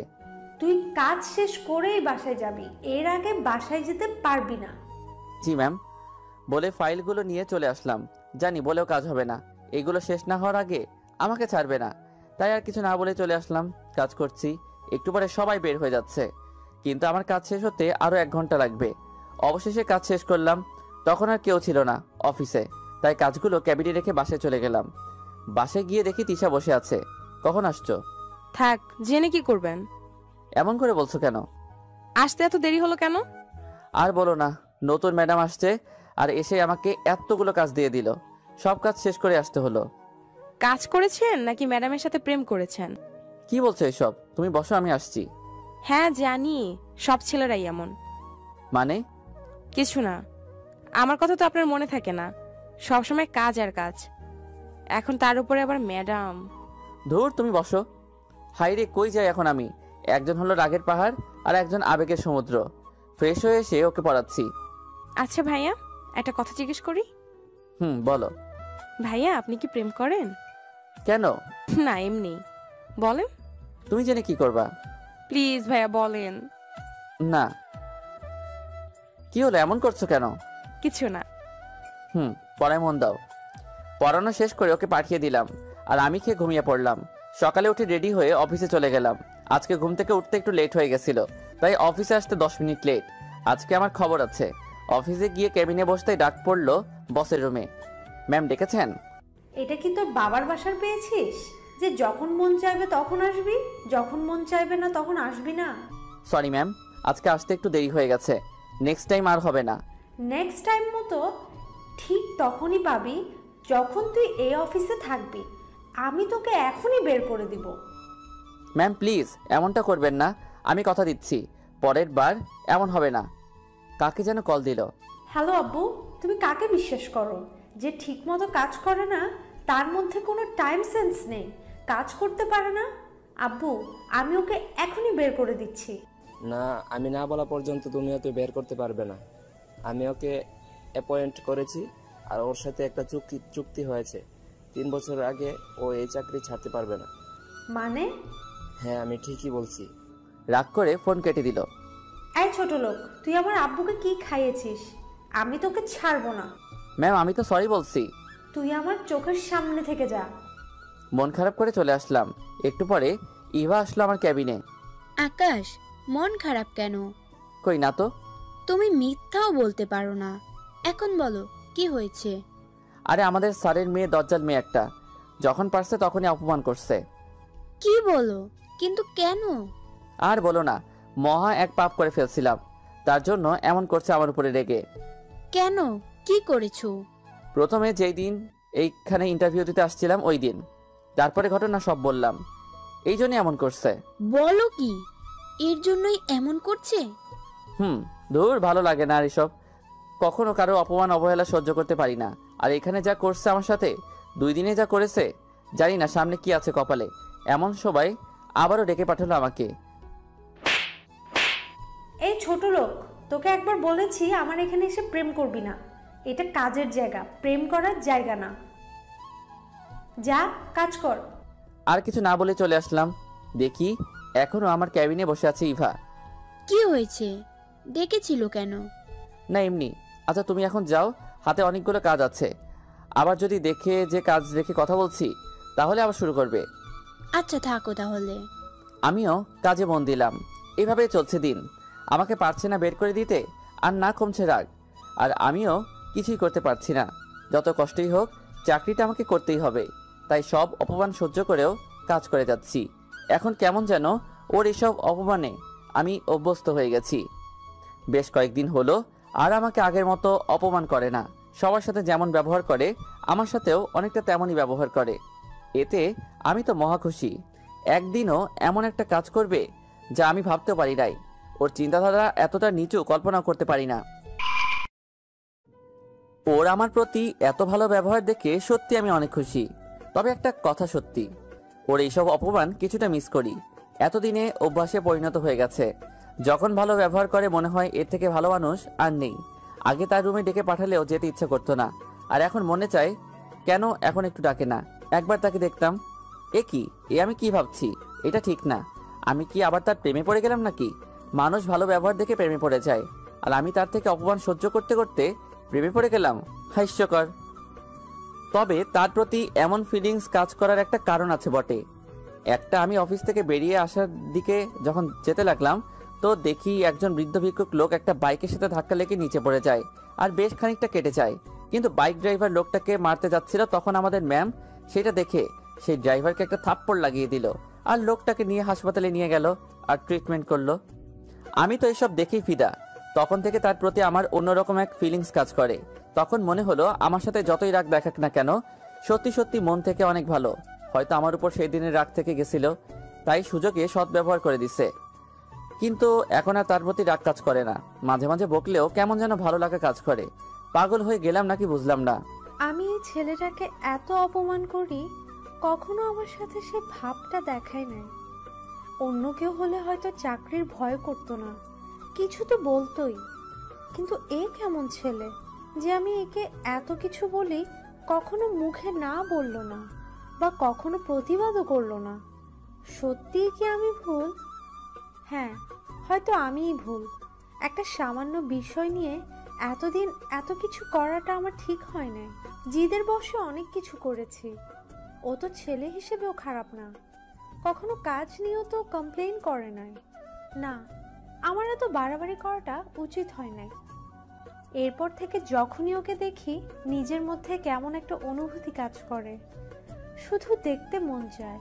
B: তুই কাজ শেষ করেই বাসায় যাবি, এর আগে বাসায় যেতে পারবি না।
A: জি ম্যাম। বলে ফাইলগুলো নিয়ে চলে আসলাম। জানি বলেও কাজ হবে না, এইগুলো শেষ না হওয়ার আগে আমাকে ছাড়বে না। তাই আর কিছু না বলে চলে আসলাম। কাজ করছি, একটু পরে সবাই বের হয়ে যাচ্ছে, কিন্তু আমার কাজ শেষ হতে আরও 1 ঘন্টা লাগবে। অবশেষে কাজ শেষ করলাম। তখন আর কেউ ছিল না অফিসে, তাই কাজগুলো ক্যাবিনে রেখে বাসায় চলে গেলাম। বাসায় গিয়ে দেখি তিশা বসে আছে। কখন আসছো?
D: থাক, জেনে কি করবেন?
A: এমন করে বলছো কেন?
D: আসতে এত দেরি হলো কেন?
A: আর বলো না, নতুন ম্যাডাম আসছে, আর এসে আমাকে এতগুলো কাজ দিয়ে দিল। সব কাজ শেষ করে আসতে হলো।
D: কাজ করেছেন নাকি ম্যাডামের সাথে প্রেম করেছেন?
A: কি বলছো এসব? তুমি বসো, আমি আসছি।
D: হ্যাঁ জানি, সব ছেলেরাই এমন।
A: মানে?
D: কিছু না, আমার কথা তো আপনার মনে থাকে না, সবসময় কাজ আর কাজ। এখন তার উপরে আবার ম্যাডাম।
A: ধুর, তুমি বসো। হাইরে, কই যাই এখন আমি? একজন হলো রাগের পাহাড়, আর একজন আবেগের সমুদ্র। ফ্রেশ হয়ে এসে ওকে পড়াচ্ছি।
D: আচ্ছা ভাইয়া, একটা কথা জিজ্ঞেস করি?
A: বলো।
D: ভাইয়া, আপনি কি প্রেম করেন?
A: কেন?
D: না, এমনি। বলেন।
A: তুমি জেনে কি করবা?
D: প্লিজ ভাইয়া বলেন।
A: না। কি হলো, এমন করছো কেন?
D: কিছু না।
A: পড়ায় মন দাও। পড়ানো শেষ করে ওকে পাঠিয়ে দিলাম আর আমি খেয়ে ঘুমিয়ে পড়লাম। সকালে উঠে রেডি হয়ে অফিসে চলে গেলাম। আজকে ঘুম থেকে উঠতে একটু লেট হয়ে গেছিল, তাই অফিসে আসতে 10 মিনিট লেট। আজকে আমার খবর আছে। অফিসে গিয়ে কেবিনে বসতেই ডাক পড়লো বসের রুমে। ম্যাম ডেকেছেন?
B: এটা কি তোর বাবার বাসার পেয়েছিস যে যখন মন চাইবে তখন আসবি, যখন মন চাইবে না তখন আসবি না?
A: সরি ম্যাম, আজকে আসতে একটু দেরি হয়ে গেছে। নেক্সট টাইম আর হবে না।
B: নেক্সট টাইম মতো ঠিক তখনই পাবি যখন তুই এই অফিসে থাকবি। আমি তোকে এখনই বের করে দিব।
A: ম্যাম প্লিজ এমনটা করবেন না, আমি কথা দিচ্ছি পরের বার এমন হবে না। কাকে যেন কল দিল।
B: হ্যালো আব্বু, তুমি কাকে বিশ্বাস করো? যে ঠিক মতো কাজ করে না, তার মধ্যে কোনো টাইম সেন্স নেই, কাজ করতে পারে না। আব্বু, আমি ওকে এখনই বের করে দিচ্ছি।
C: না, আমি না বলা পর্যন্ত তুমি ওকে বের করতে পারবে না। আমি ওকে অ্যাপয়েন্ট করেছি আর ওর সাথে একটা চুক্তি হয়েছে। 3 বছর আগে ও এই চাকরি ছাড়তে পারবে না।
B: মানে?
C: হ্যাঁ, আমি ঠিকই বলছি।
A: রাগ করে ফোন কেটে দিল।
B: এই ছোট লোক, তুই আমার আব্বুকে কি খাইয়েছিস? আমি তোকে ছাড়বো না।
A: ম্যাম আমি তো সরি বলছি।
B: তুই আমার চোখের সামনে থেকে যা।
A: মন খারাপ করে চলে আসলাম। একটু পরে ইভা আসলো আমার ক্যাবিনে।
F: আকাশ, মন খারাপ কেন?
A: কই না তো।
F: তুমি মিথ্যাও বলতে পারো না। এখন বলো কি হয়েছে?
A: আরে আমাদের স্যারের মেয়ে দজ্জাল মেয়ে একটা, যখন পারছে তখনই অপমান করছে।
F: কি বলো? কিন্তু কেন?
A: আর বলো না, মহা এক পাপ করে ফেলছিলাম, তার জন্য এমন করছে আমার উপরে রেগে।
F: কেন? কি করেছো?
A: প্রথমে যেই দিন এইখানে ইন্টারভিউ দিতে আসছিলাম ওই দিন, তারপরে ঘটনা সব বললাম। এই জন্যই এমন করছে।
F: বলো কি? এর জন্যই এমন করছে?
A: ধুর, ভালো লাগে না আর এসব। কখনো কারো অপমান অবহেলা সহ্য করতে পারি না। আর এখানে যা করছে আমার সাথে, 2 দিনে যা করেছে, জানি না সামনে কি আছে কপালে। এমন সবাই আবারও ডেকে পাঠালো আমাকে।
B: এই ছোট লোক, তোকে একবার বলেছি আমার এখানে এসে প্রেম করবি না। এটা কাজের জায়গা, প্রেম করার জায়গা না। যা কাজ কর।
A: আর কিছু না বলে চলে আসলাম। দেখি এখনো আমার ক্যাবিনে বসে আছে ইভা।
F: কি হয়েছে? ডেকেছিল কেন?
A: না এমনি। আচ্ছা তুমি এখন যাও, হাতে অনেকগুলো কাজ আছে। আবার যদি দেখে যে কাজ রেখে কথা বলছি, তাহলে আবার শুরু করবে।
F: আচ্ছা থাকো তাহলে।
A: আমিও কাজে মন দিলাম। এভাবেই চলছে দিন। আমাকে পারছে না বের করে দিতে, আর না কমছে রাগ। আর আমিও কিছুই করতে পারছি না। যত কষ্টই হোক, চাকরিটা আমাকে করতেই হবে। তাই সব অপমান সহ্য করেও কাজ করে যাচ্ছি। এখন কেমন যেন ওর এসব অপমানে আমি অভ্যস্ত হয়ে গেছি। বেশ কয়েকদিন হলো আর আমাকে আগের মতো অপমান করে না। সবার সাথে যেমন ব্যবহার করে, আমার সাথেও অনেকটা তেমনই ব্যবহার করে। এতে আমি তো মহা খুশি। একদিনও এমন একটা কাজ করবে যা আমি ভাবতেও পারি নাই। ওর চিন্তাধারা এতটা নিচু কল্পনা করতে পারি না। ওর আমার প্রতি এত ভালো ব্যবহার দেখে সত্যি আমি অনেক খুশি। তবে একটা কথা সত্যি, ওর এইসব অপমান কিছুটা মিস করি। এতদিনে অভ্যাসে পরিণত হয়ে গেছে। যখন ভালো ব্যবহার করে মনে হয় এর থেকে ভালো মানুষ আর নেই। আগে তার রুমে ডেকে পাঠালেও যেতে ইচ্ছে করতো না, আর এখন মনে চায় কেন এখন একটু ডাকে না। একবার তাকে দেখতাম, এ কি, এ আমি কি ভাবছি, এটা ঠিক না। আমি কি আবার তার প্রেমে পড়ে গেলাম নাকি? মানুষ ভালো ব্যবহার দেখে প্রেমে পড়ে যায়, আর আমি তার থেকে অপমান সহ্য করতে করতে প্রেমে পড়ে গেলাম। হাস্যকর। তবে তার প্রতি এমন ফিলিংস কাজ করার একটা কারণ আছে বটে। একটা আমি অফিস থেকে বেরিয়ে আসার দিকে যখন যেতে লাগলাম, তো দেখি একজন বৃদ্ধ ভিক্ষুক লোক একটা বাইকের সাথে ধাক্কা লেগে নিচে পড়ে যায় আর বেশ খানিকটা কেটে যায়। কিন্তু বাইক ড্রাইভার লোকটাকে মারতে যাচ্ছিল, তখন আমাদের ম্যাম সেটা দেখে সেই ড্রাইভারকে একটা থাপ্পড় লাগিয়ে দিল আর লোকটাকে নিয়ে হাসপাতালে নিয়ে গেল আর ট্রিটমেন্ট করলো। আমি তো এসব দেখেই ফিদা। তখন থেকে তার প্রতি আমার অন্যরকম এক ফিলিংস কাজ করে। তখন মনে হলো আমার সাথে যতই রাগ দেখাক না কেন, সত্যি সত্যি মন থেকে অনেক ভালো। হয়তো আমার উপর সেই দিনের রাগ থেকে গেছিল, তাই সুযোগে সৎ ব্যবহার করে দিছে। কিন্তু এখন আর তার প্রতি রাগ কাজ করে না। মাঝে মাঝে বকলেও কেমন যেন ভালো লাগা কাজ করে। পাগল হয়ে গেলাম নাকি বুঝলাম না।
B: আমি এই ছেলেটাকে এত অপমান করি, কখনো আমার সাথে সে ভাবটা দেখায় নাই। অন্য কেউ হলে হয়তো চাকরির ভয় করতো না, কিছু তো বলতোই। কিন্তু এ কেমন ছেলে যে আমি একে এত কিছু বলি, কখনো মুখে না বললো না বা কখনো প্রতিবাদও করলো না। সত্যিই কি আমি ভুল? হ্যাঁ, হয়তো আমিই ভুল। একটা সামান্য বিষয় নিয়ে এতদিন এত কিছু করাটা আমার ঠিক হয় নাই। জিদের বশে অনেক কিছু করেছি। ও তো ছেলে হিসেবেও খারাপ না, কখনো কাজ নিয়েও তো কমপ্লেইন করে নাই। না, আমার এত বাড়াবাড়ি করাটা উচিত হয় নাই। এরপর থেকে যখনই ওকে দেখি নিজের মধ্যে কেমন একটা অনুভূতি কাজ করে, শুধু দেখতে মন চায়।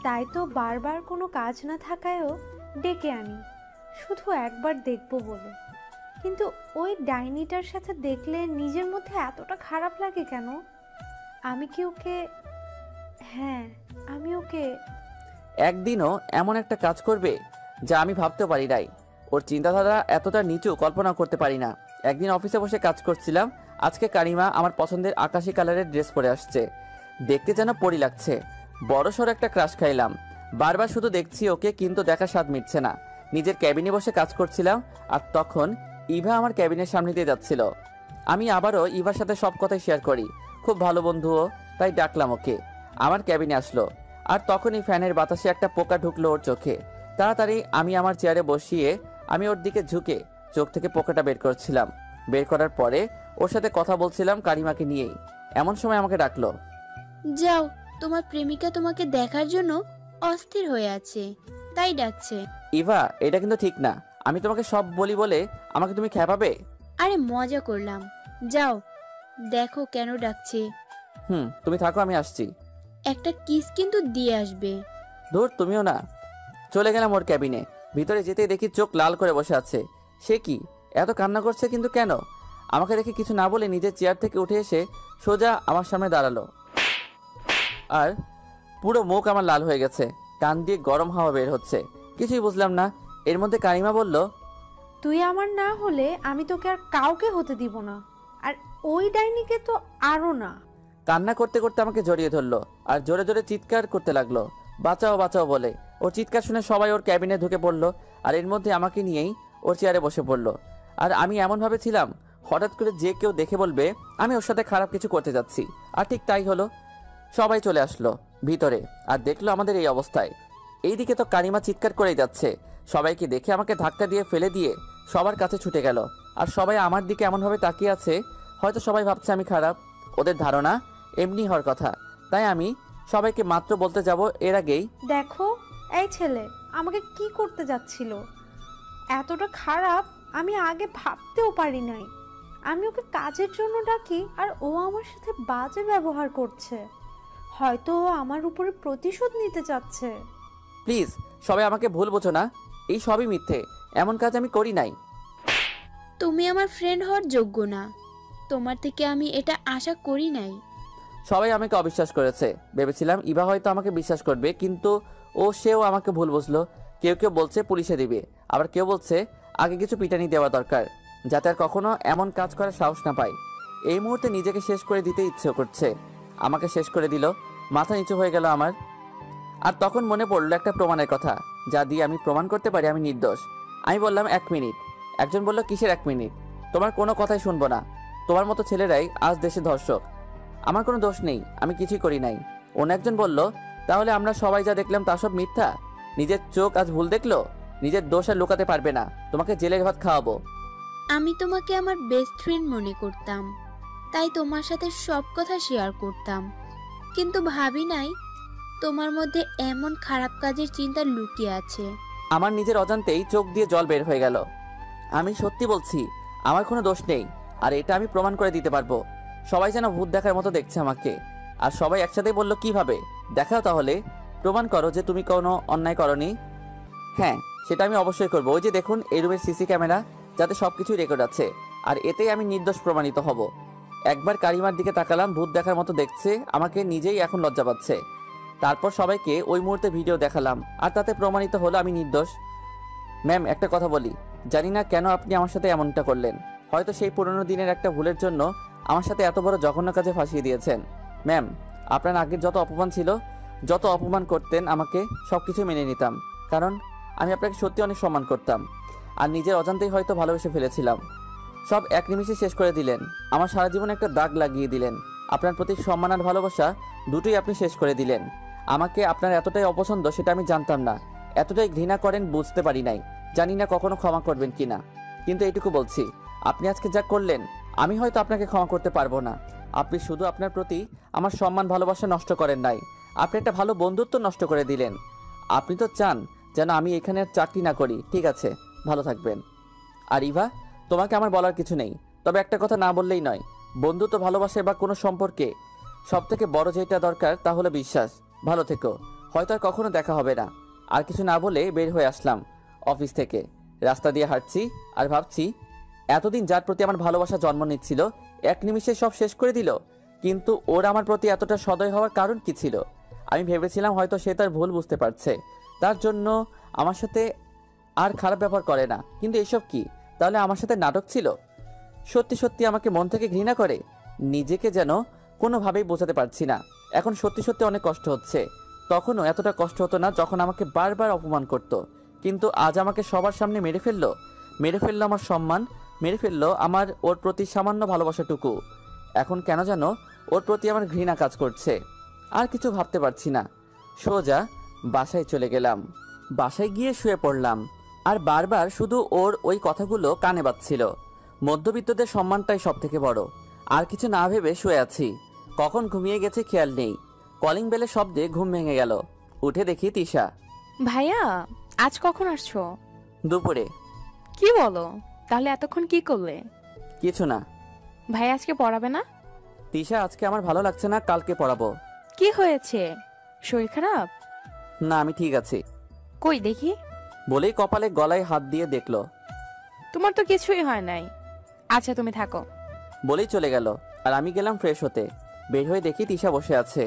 B: তাই তো বারবার কোনো কাজ না থাকায়ও ডেকে আনি, শুধু একবার দেখবো বলে। কিন্তু ওই ডাইনিটার সাথে দেখলে নিজের মধ্যে এতটা খারাপ লাগে কেন? আমি কি ওকে, হ্যাঁ আমি ওকে।
A: একদিনও এমন একটা কাজ করবে যা আমি ভাবতেও পারি নাই। ওর চিন্তাধারা এতটা নিচু কল্পনা করতে পারি না। একদিন অফিসে বসে কাজ করছিলাম। আজকে কারিমা আমার পছন্দের আকাশি কালারের ড্রেস পরে আসছে, দেখতে যেন পরি লাগছে। বড়সড় একটা ক্রাশ খাইলাম। বারবার শুধু দেখছি ওকে, কিন্তু দেখা স্বাদ মিটছে না। নিজের ক্যাবিনে বসে কাজ করছিলাম, আর তখন ইভা আমার ক্যাবিনের সামনে দিয়ে যাচ্ছিল। আমি আবারও ইভার সাথে সব কথাই শেয়ার করি, খুব ভালো বন্ধুও, তাই ডাকলাম ওকে। আমার ক্যাবিনে আসলো, আর তখনই ফ্যানের বাতাসে একটা পোকা ঢুকলো ওর চোখে। তাড়াতাড়ি আমি আমার চেয়ারে বসিয়ে আমি ওর দিকে ঝুঁকে চোখ থেকে পোকাটা বের করছিলাম। বের করার পরে ওর সাথে কথা বলছিলাম কারিমাকে নিয়েই। এমন সময় আমাকে ডাকলো।
F: যাও, তোমার প্রেমিকা তোমাকে দেখার জন্য অস্থির হয়ে আছে, তাই ডাকছে।
A: ইভা, এটা কিন্তু ঠিক না। আমি তোমাকে সব বলি বলে আমাকে তুমি খেপাবে?
F: আরে মজা করলাম, যাও দেখো কেন ডাকছে।
A: তুমি থাকো, আমি আসছি।
F: একটা কিস কিন্তু দিয়ে আসবে।
A: ধুর, তুমিও না। চলে গেলাম ওর ক্যাবিনে। ভিতরে যেতেই দেখি চোখ লাল করে বসে আছে। সে কি এত কান্না করছে, কিন্তু কেন? আমাকে দেখে কিছু না বলে নিজের চেয়ার থেকে উঠে এসে সোজা আমার সামনে দাঁড়ালো, আর পুরো মুখ আমার লাল হয়ে গেছে। কান দিয়ে গরম হাওয়া বের হচ্ছে। কিছুই বুঝলাম না। এর মধ্যে কারিমা বলল,
B: তুই আমার না হলে আমি তোকে আর কাউকে হতে দিব না, আর ওই ডাইনিকে তো আরো না।
A: কান্না করতে করতে আমাকে জড়িয়ে ধরলো আর জোরে জোরে চিৎকার করতে লাগলো, বাঁচাও বাঁচাও বলে। ওর চিৎকার শুনে সবাই ওর ক্যাবিনে ঢুকে পড়লো, আর এর মধ্যে আমাকে নিয়েই ওর চেয়ারে বসে পড়লো। আর আমি এমনভাবে ছিলাম হঠাৎ করে যে কেউ দেখে বলবে আমি ওর সাথে খারাপ কিছু করতে যাচ্ছি। আর ঠিক তাই হলো। সবাই চলে আসলো ভিতরে, আর দেখলো আমাদের এই অবস্থায়। এইদিকে তো কারিমা চিৎকার করেই যাচ্ছে। সবাইকে দেখে আমাকে ধাক্কা দিয়ে ফেলে দিয়ে সবার কাছে ছুটে গেল। আর সবাই আমার দিকে এমনভাবে তাকিয়ে আছে, হয়তো সবাই ভাবছে আমি খারাপ। ওদের ধারণা এমনি হওয়ার কথা। তাই আমি সবাইকে মাত্র বলতে যাব এর আগেই,
B: দেখো এই ছেলে আমাকে কি করতে যাচ্ছিল, এতটা খারাপ আমি আগে ভাবতেও পারি নাই। আমি ওকে কাজের জন্য ডাকি আর ও আমার সাথে বাজে ব্যবহার করছে। হয়তো ও আমার উপরে প্রতিশোধ নিতে চাচ্ছে।
A: প্লিজ সবাই আমাকে ভুল বোঝো না। এই সবই মিথ্যে, এমন কাজ আমি করি নাই।
F: তুমি আমার ফ্রেন্ড হওয়ার যোগ্য না, তোমার থেকে আমি এটা আশা করি নাই।
A: সবাই আমাকে অবিশ্বাস করেছে। ভেবেছিলাম ইভা হয়তো আমাকে বিশ্বাস করবে, কিন্তু সেও আমাকে ভুল বুঝলো। কেউ কেউ বলছে পুলিশে দিবে, আবার কেউ বলছে আগে কিছু পিটানি দেওয়া দরকার, যাতে আর কখনো এমন কাজ করার সাহস না পায়। এই মুহূর্তে নিজেকে শেষ করে দিতে ইচ্ছে করছে। আমাকে শেষ করে দিল, মাথা নিচু হয়ে গেল আমার। আর তখন মনে পড়লো একটা প্রমাণের কথা, যা দিয়ে আমি প্রমাণ করতে পারি আমি নির্দোষ। আমি বললাম 1 মিনিট। একজন বলল, কিসের 1 মিনিট? তোমার কোনো কথাই শুনবো না। তোমার মতো ছেলেরাই আজ দেশে ধর্ষক। আমার কোনো দোষ নেই, আমি কিছুই করি নাই। অন্য একজন বলল, তাহলে আমরা সবাই যা দেখলাম তা সব মিথ্যা? নিজের চোখ আজ ভুল দেখলো, নিজের দোষ আর লুকাতে পারবে না। তোমাকে জেলের ভাত খাওয়াবো।
F: আমি তোমাকে আমার বেস্ট ফ্রেন্ড মনে করতাম, তাই তোমার সাথে সব কথা শেয়ার করতাম, কিন্তু ভাবি নাই তোমার মধ্যে এমন খারাপ কাজের চিন্তা লুকিয়ে আছে।
A: আমার নিজের অজান্তেই চোখ দিয়ে জল বের হয়ে গেল। আমি সত্যি বলছি, আমার কোনো দোষ নেই, আর এটা আমি প্রমাণ করে দিতে পারবো। সবাই যেন ভূত দেখার মতো দেখছে আমাকে। আর সবাই একসাথে বলল, কিভাবে? দেখাও তাহলে, প্রমাণ করো যে তুমি কোনো অন্যায় করনি। হ্যাঁ, সেটা আমি অবশ্যই করবো। ওই যে দেখুন এই রুমের সিসি ক্যামেরা, যাতে সবকিছুই রেকর্ড আছে, আর এতেই আমি নির্দোষ প্রমাণিত হব। একবার কারিমার দিকে তাকালাম, ভূত দেখার মতো দেখছে আমাকে, নিজেই এখন লজ্জা পাচ্ছে। তারপর সবাইকে ওই মুহূর্তে ভিডিও দেখালাম, আর তাতে প্রমাণিত হলো আমি নির্দোষ। ম্যাম, একটা কথা বলি, জানি না কেন আপনি আমার সাথে এমনটা করলেন। হয়তো সেই পুরনো দিনের একটা ভুলের জন্য আমার সাথে এত বড় জঘন্য কাজে ফাঁসিয়ে দিয়েছেন। ম্যাম, আপনার আগের যত অপমান ছিল, যত অপমান করতেন আমাকে, সব কিছু মেনে নিতাম, কারণ আমি আপনাকে সত্যি অনেক সম্মান করতাম। আর নিজের অজান্তেই হয়তো ভালোবেসে ফেলেছিলাম। সব এক নিমিষে শেষ করে দিলেন। আমার সারা জীবনে একটা দাগ লাগিয়ে দিলেন। আপনার প্রতি সম্মান আর ভালোবাসা দুটোই আপনি শেষ করে দিলেন। আমাকে আপনার এতটাই অপছন্দ সেটা আমি জানতাম না। এতটাই ঘৃণা করেন বুঝতে পারি নাই। জানি না কখনো ক্ষমা করবেন কিনা, কিন্তু এইটুকু বলছি, আপনি আজকে যা করলেন আমি হয়তো আপনাকে ক্ষমা করতে পারবো না। আপনি শুধু আপনার প্রতি আমার সম্মান ভালোবাসা নষ্ট করেন নাই, আপনি একটা ভালো বন্ধুত্ব নষ্ট করে দিলেন। আপনি তো চান যেন আমি এখানে আর চাকরি না করি। ঠিক আছে, ভালো থাকবেন। আর ইভা, তোমাকে আমার বলার কিছু নেই, তবে একটা কথা না বললেই নয়। বন্ধুত্ব, ভালোবাসা বা কোনো সম্পর্কে সবথেকে বড় যেটা দরকার তা হলো বিশ্বাস। ভালো থেকো, হয়তো আর কখনো দেখা হবে না। আর কিছু না বলে বের হয়ে আসলাম অফিস থেকে। রাস্তা দিয়ে হাঁটছি আর ভাবছি, এতদিন যার প্রতি আমার ভালোবাসা জন্ম নিচ্ছিল এক নিমিষে সব শেষ করে দিল। কিন্তু ওর আমার প্রতি এতটা সদয় হওয়ার কারণ কি ছিল? আমি ভেবেছিলাম হয়তো সে তার ভুল বুঝতে পারছে, তার জন্য আমার সাথে আর খারাপ ব্যবহার করে না। কিন্তু এসব কি? তাহলে আমার সাথে নাটক ছিল? সত্যি সত্যি আমাকে মন থেকে ঘৃণা করে? নিজেকে যেন কোনোভাবেই বোঝাতে পারছি না। এখন সত্যি সত্যি অনেক কষ্ট হচ্ছে। তখনও এতটা কষ্ট হতো না যখন আমাকে বারবার অপমান করত। কিন্তু আজ আমাকে সবার সামনে মেরে ফেললো আমার সম্মান, মেরে ফেললো আমার ওর প্রতি সামান্য ভালোবাসাটুকু। এখন কেন যেন ওর প্রতি আমার ঘৃণা কাজ করছে। আর কিছু ভাবতে পারছি না। সোজা বাসায় চলে গেলাম। বাসায় গিয়ে শুয়ে পড়লাম আর বারবার শুধু ওর ওই কথাগুলো কানে বাজছিল। মধ্যবিত্তদের সম্মানটাই সব থেকে বড়। আর কিছু না ভেবে শুয়ে আছি। কখন ঘুমিয়ে গেছে খেয়াল নেই। কলিং বেলের শব্দে ঘুম ভেঙে গেল। উঠে দেখি তিশা।
D: ভাইয়া, আজ কখন আসছো?
A: দুপুরে।
D: কি বলো? তাহলে এতক্ষণ কি করলে?
A: কিছু না।
D: ভাই আজকে পড়াবে না?
A: তিশা, আজকে আমার ভালো লাগছে না, কালকে পড়াবো।
D: কি হয়েছে? শরীর খারাপ?
A: না, আমি ঠিক আছি।
D: কই দেখি।
A: বলেই কপালে গলায় হাত দিয়ে দেখলো।
D: তোমার তো কিছুই হয় নাই। আচ্ছা তুমি থাকো।
A: বলেই চলে গেল। আর আমি গেলাম ফ্রেশ হতে। বের হয়ে দেখি তিশা বসে আছে।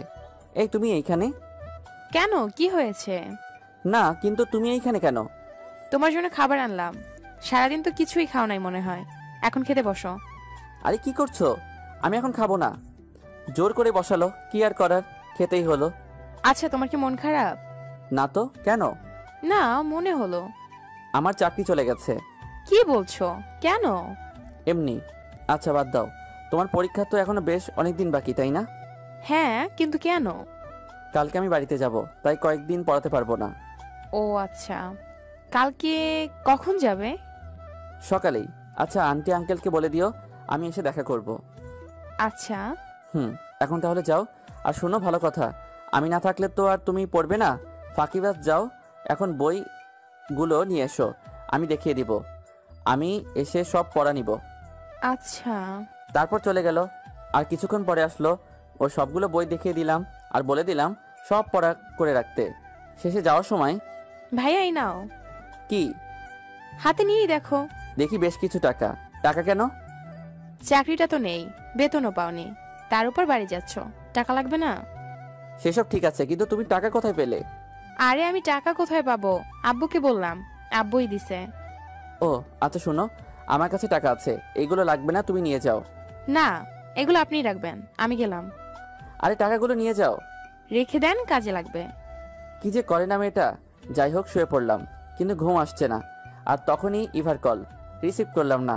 A: এই, তুমি এইখানে?
D: কেন, কি হয়েছে?
A: না, কিন্তু তুমি এইখানে কেন?
D: তোমার জন্য খাবার আনলাম। সারাদিন তো কিছুই খাও নাই মনে হয়, এখন খেতে বসো।
A: আরে কি করছো? আমি এখন খাবো না। জোর করে বসালো, কি আর করার, খেতেই হলো।
D: আচ্ছা তোমার কি মন খারাপ?
A: না তো, কেন?
D: না, মনে হলো।
A: আমার চাকরি চলে গেছে।
D: কি বলছো? কেন?
A: এমনি। আচ্ছা বাদ দাও, তোমার পরীক্ষা তো এখনো বেশ অনেক দিন বাকি, তাই না?
D: হ্যাঁ, কিন্তু কেন?
A: কালকে আমি বাড়িতে যাব, তাই কয়েকদিন পড়াতে পারবো না।
D: ও আচ্ছা, কালকে কখন যাবে?
A: সকালেই। আচ্ছা, আন্টি আঙ্কেলকে বলে দিও আমি এসে দেখা করব।
D: আচ্ছা।
A: এখন তাহলে যাও। আর শোনো, ভালো কথা, আমি না থাকলে তো আর তুমি পড়বে না। ফাঁকিবাজ, যাও এখন বইগুলো নিয়ে এসো, আমি দেখিয়ে দিব। আমি এসে সব পড়া নিব।
D: আচ্ছা।
A: তারপর চলে গেল। আর কিছুক্ষণ পরে আসলো। ও সবগুলো বই দেখিয়ে দিলাম আর বলে দিলাম সব পড়া করে রাখতে। শেষে যাওয়ার সময়,
D: ভাইয়া এই নাও।
A: কি?
D: হাতে নিয়েই দেখো।
A: দেখি বেশ কিছু টাকা। টাকা কেন?
D: চাকরিটা তো নেই, বেতনও পাওনি, তার উপর বাড়ি যাচ্ছ, টাকা লাগবে না?
A: সেসব ঠিক আছে, কিন্তু তুমি টাকা কোথায় পেলে?
D: আরে আমি টাকা কোথায় পাবো, আব্বুকে বললাম, আব্বুই দিছে।
A: ও আচ্ছা, শোনো, আমার কাছে টাকা আছে, এইগুলো লাগবে না, তুমি নিয়ে যাও।
D: না, এগুলো আপনিই রাখবেন, আমি গেলাম।
A: আরে টাকাগুলো নিয়ে যাও।
D: রেখে দেন, কাজে লাগবে।
A: কি যে করে না মেয়েটা। যাই হোক, শুয়ে পড়লাম, কিন্তু ঘুম আসছে না। আর তখনই ইভার কল। রিসিভ করলাম না।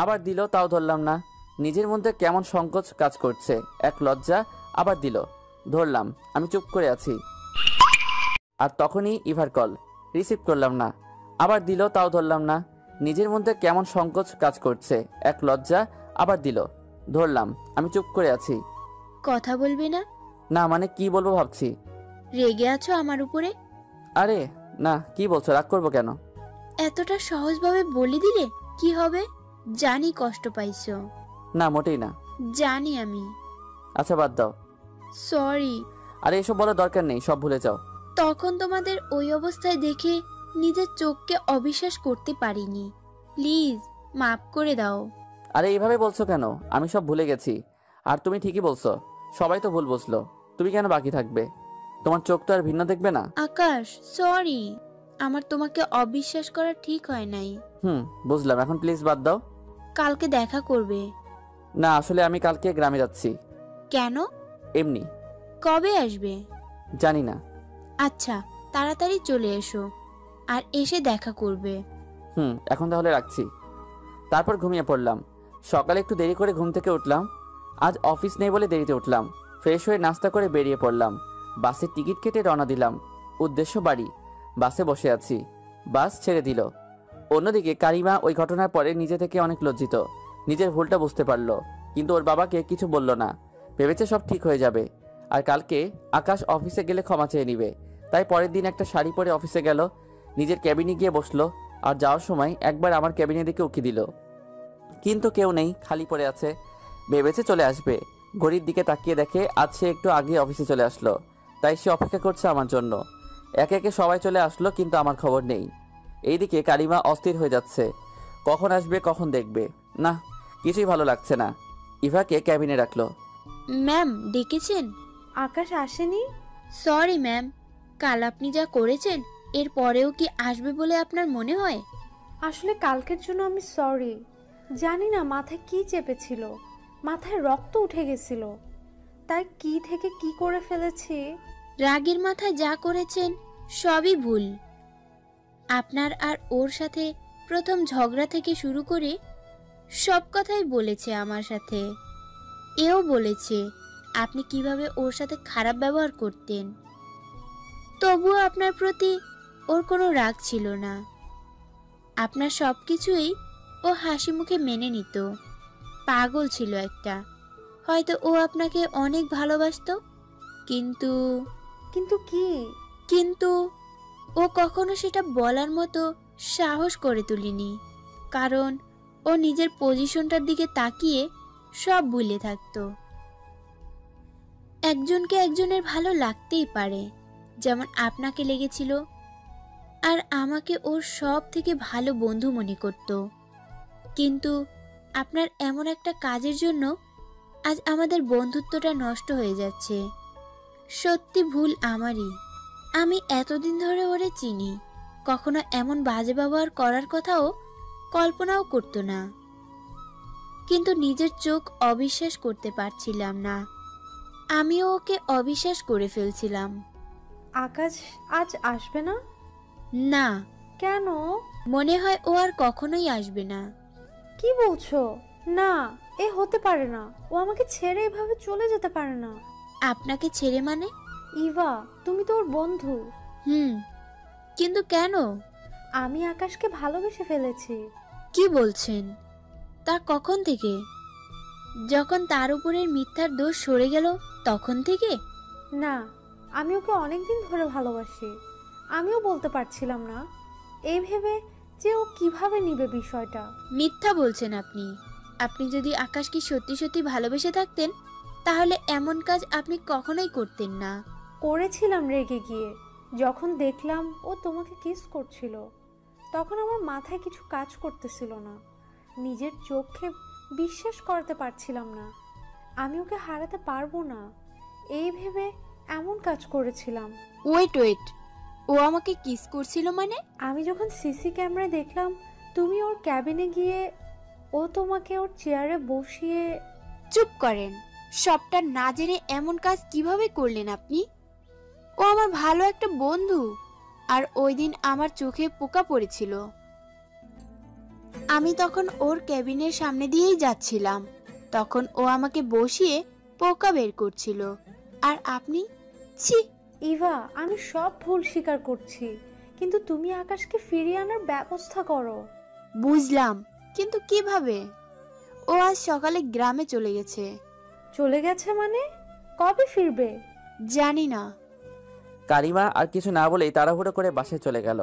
A: আবার দিল, তাও ধরলাম না। নিজের মধ্যে কেমন সংকোচ কাজ করছে, এক লজ্জা। আবার দিল, ধরলাম। আমি চুপ করে আছি। আর তখনই ইভার কল। রিসিভ করলাম না। আবার দিল, তাও ধরলাম না। নিজের মধ্যে কেমন সংকোচ কাজ করছে, এক লজ্জা। আবার দিল, ধরলাম। আমি চুপ করে আছি।
F: কথা বলবে না?
A: না মানে কি বলবো ভাবছি।
F: রেগে আছো আমার উপরে?
A: আরে না, কি বলছো, রাগ করবো কেন?
F: এতটা সহজভাবে বলে দিলে কি হবে? জানি কষ্ট পাইছো।
A: না, মোটেই না।
F: জানি আমি।
A: আচ্ছা বাদ দাও।
F: সরি।
A: আরে এসব বলার দরকার নেই, সব ভুলে যাও।
F: তখন তোমাদের ওই অবস্থায় দেখে নিজের চোখকে অবিশ্বাস করতে পারিনি। প্লিজ মাফ করে দাও।
A: আরে এইভাবে বলছো কেন? আমি সব ভুলে গেছি। আর তুমি ঠিকই বলছো, সবাই তো ভুল বুঝলো। তুমি কেন বাকি থাকবে? তোমার চোখ তো আর ভিন্ন দেখবে না।
F: আকাশ, সরি। আমার তোমাকে অবিশ্বাস করা ঠিক হয় নাই।
A: বুঝলাম, এখন প্লিজ বাদ দাও।
F: কালকে দেখা করবে?
A: না, আসলে আমি কালকে গ্রামে যাচ্ছি।
F: কেন?
A: এমনি।
F: কবে আসবে?
A: জানি না।
F: আচ্ছা, তাড়াতাড়ি চলে এসো, আর এসে দেখা করবে।
A: এখন তাহলে রাখছি। তারপর ঘুমিয়ে পড়লাম। সকালে একটু দেরি করে ঘুম থেকে উঠলাম। আজ অফিস নেই বলে দেরিতে উঠলাম। ফ্রেশ হয়ে নাস্তা করে বেরিয়ে পড়লাম। বাসের টিকিট কেটে রওনা দিলাম। উদ্দেশ্য বাড়ি। বাসে বসে আছি। বাস ছেড়ে দিল। অন্যদিকে কারিমা ওই ঘটনার পরে নিজে থেকে অনেক লজ্জিত। নিজের ভুলটা বুঝতে পারলো, কিন্তু ওর বাবাকে কিছু বলল না। ভেবেছে সব ঠিক হয়ে যাবে, আর কালকে আকাশ অফিসে গেলে ক্ষমা চেয়ে নিবে। তাই পরের দিন একটা শাড়ি পরে অফিসে গেল, নিজের ক্যাবিনে গিয়ে বসলো, আর যাওয়ার সময় একবার আমার ক্যাবিনে দিকে উকি দিল, কিন্তু কেউ নেই, খালি পড়ে আছে। ভেবেছে চলে আসবে, ঘড়ির দিকে তাকিয়ে দেখে আজ সে একটু আগে অফিসে চলে আসলো, তাই সে অপেক্ষা করছে আমার জন্য। একে একে সবাই চলে আসলো, কিন্তু আমার খবর নেই। এইদিকে কারিমা অস্থির হয়ে যাচ্ছে, কখন আসবে কখন দেখবে। না, কিছুই ভালো লাগছে না। ইভাকে ক্যাবিনে রাখলো।
F: ম্যাম ডেকেছেন?
B: আকাশ আসেনি?
F: সরি ম্যাম, কাল আপনি যা করেছেন এর পরেও কি আসবে বলে আপনার মনে হয়?
B: আসলে কালকের জন্য আমি সরি। জানি না মাথায় কি চেপেছিল, মাথায় রক্ত উঠে গেছিল, তাই কি থেকে কি করে ফেলেছি।
F: রাগের মাথায় যা করেছেন সবই ভুল। আপনার আর ওর সাথে প্রথম ঝগড়া থেকে শুরু করে সব কথাই বলেছে আমার সাথে। এও বলেছে আপনি কিভাবে ওর সাথে খারাপ ব্যবহার করতেন। তবুও আপনার প্রতি ওর কোনো রাগ ছিল না। আপনার সব কিছুই ও হাসি মুখে মেনে নিত। পাগল ছিল একটা। হয়তো ও আপনাকে অনেক ভালোবাসতো, কিন্তু
B: কিন্তু কি?
F: কিন্তু ও কখনো সেটা বলার মতো সাহস করে তুলিনি, কারণ ও নিজের পজিশনটার দিকে তাকিয়ে সব ভুলে থাকতো। একজনকে একজনের ভালো লাগতেই পারে, যেমন আপনাকে লেগেছিল, আর আমাকে ওর সব থেকে ভালো বন্ধু মনে করত। কিন্তু আপনার এমন একটা কাজের জন্য আজ আমাদের বন্ধুত্বটা নষ্ট হয়ে যাচ্ছে। সত্যি ভুল আমারই। আমি এতদিন ধরে ওরে চিনি, কখনো এমন বাজে ব্যবহার করার কথাও কল্পনাও করতো না, কিন্তু নিজের চোখ অবিশ্বাস করতে পারছিলাম না। আমিও ওকে অবিশ্বাস করে ফেলছিলাম।
B: আকাশ আজ আসবে না?
F: না,
B: কেন?
F: মনে হয় ও আর কখনোই আসবে না।
B: কি বলছো? না, এ হতে পারে না। ও আমাকে ছেড়ে এভাবে চলে যেতে পারে না।
F: আপনাকে ছেড়ে মানে?
B: ইভা, তুমি তো ওর বন্ধু।
F: কিন্তু কেন?
B: আমি আকাশকে ভালোবেসে ফেলেছি।
F: কি বলছেন? তা কখন থেকে? যখন তার উপরের মিথ্যার দোষ সরে গেল তখন থেকে?
B: না, আমি ওকে অনেকদিন ধরে ভালোবাসি। আমিও বলতে পারছিলাম না, এই ভেবে যে ও কিভাবে নিবে বিষয়টা।
F: মিথ্যা বলছেন আপনি। আপনি যদি আকাশকে সত্যি সত্যি ভালোবেসে থাকতেন তাহলে এমন কাজ আপনি কখনোই করতেন না।
B: করেছিলাম রেগে গিয়ে, যখন দেখলাম ও তোমাকে কিস করছিল, তখন আমার মাথায় কিছু কাজ করতেছিল না। নিজের চোখে বিশ্বাস করতে পারছিলাম না আমি ওকে হারাতে পারবো না, এই ভেবে এমন কাজ করেছিলাম।
F: ওয়েট, ও আমাকে কিস করছিল মানে?
B: আমি যখন সিসি ক্যামেরায় দেখলাম তুমি ওর ক্যাবিনে গিয়ে ও তোমাকে ওর চেয়ারে বসিয়ে।
F: চুপ করেন। সবটা না জেনে এমন কাজ কিভাবে করলেন আপনি? ও আমার ভালো একটা বন্ধু, আর ওই দিন আমার চোখে পোকা পড়েছিল। আমি তখন ওর ক্যাবিনের সামনে দিয়েই যাচ্ছিলাম, তখন ও আমাকে বসিয়ে পোকা বের করছিল, আর আপনি? ছি!
B: ইভা, আমি সব ভুল স্বীকার করছি, কিন্তু তুমি আকাশকে ফিরিয়ে আনার ব্যবস্থা করো।
F: বুঝলাম, কিন্তু কিভাবে? ও আজ সকালে গ্রামে চলে গেছে।
B: চলে গেছে মানে? কবে ফিরবে?
F: জানি না।
A: কারিমা আর কিছু না বলেই তাড়াহুড়ো করে বাসায় চলে গেল,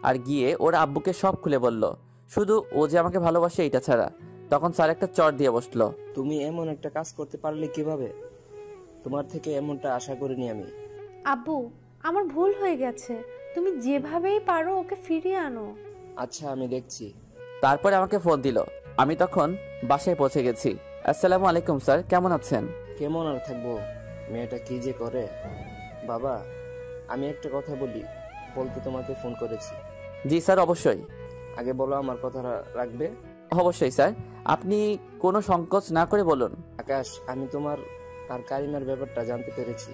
A: আর গিয়ে ওর আব্বুকে সব খুলে বলল, শুধু ও যে আমাকে ভালোবাসে এটা ছাড়া। তখন স্যার একটা চট দিয়ে বসলো।
C: তুমি এমন একটা কাজ করতে পারলে কিভাবে? তোমার থেকে এমনটা আশা করিনি আমি।
B: আব্বু, আমার ভুল হয়ে গেছে, তুমি যেভাবেই পারো ওকে ফিরিয়ে আনো।
C: আচ্ছা, আমি দেখছি।
A: তারপরে আমাকে ফোন দিল। আমি তখন বাসায় পৌঁছে গেছি। আসসালামু আলাইকুম স্যার, কেমন আছেন?
C: কেমন আর থাকবো, মেয়েটা কি যে করে। বাবা, আমি একটা কথা বলতে তোমাকে ফোন করেছি।
A: জি স্যার, অবশ্যই।
C: আগে বলো, আমার কথা রাখবে?
A: অবশ্যই স্যার, আপনি কোনো সংকোচ না করে বলুন।
C: আকাশ, আমি তোমার আর কারিমার ব্যাপারটা জানতে পেরেছি।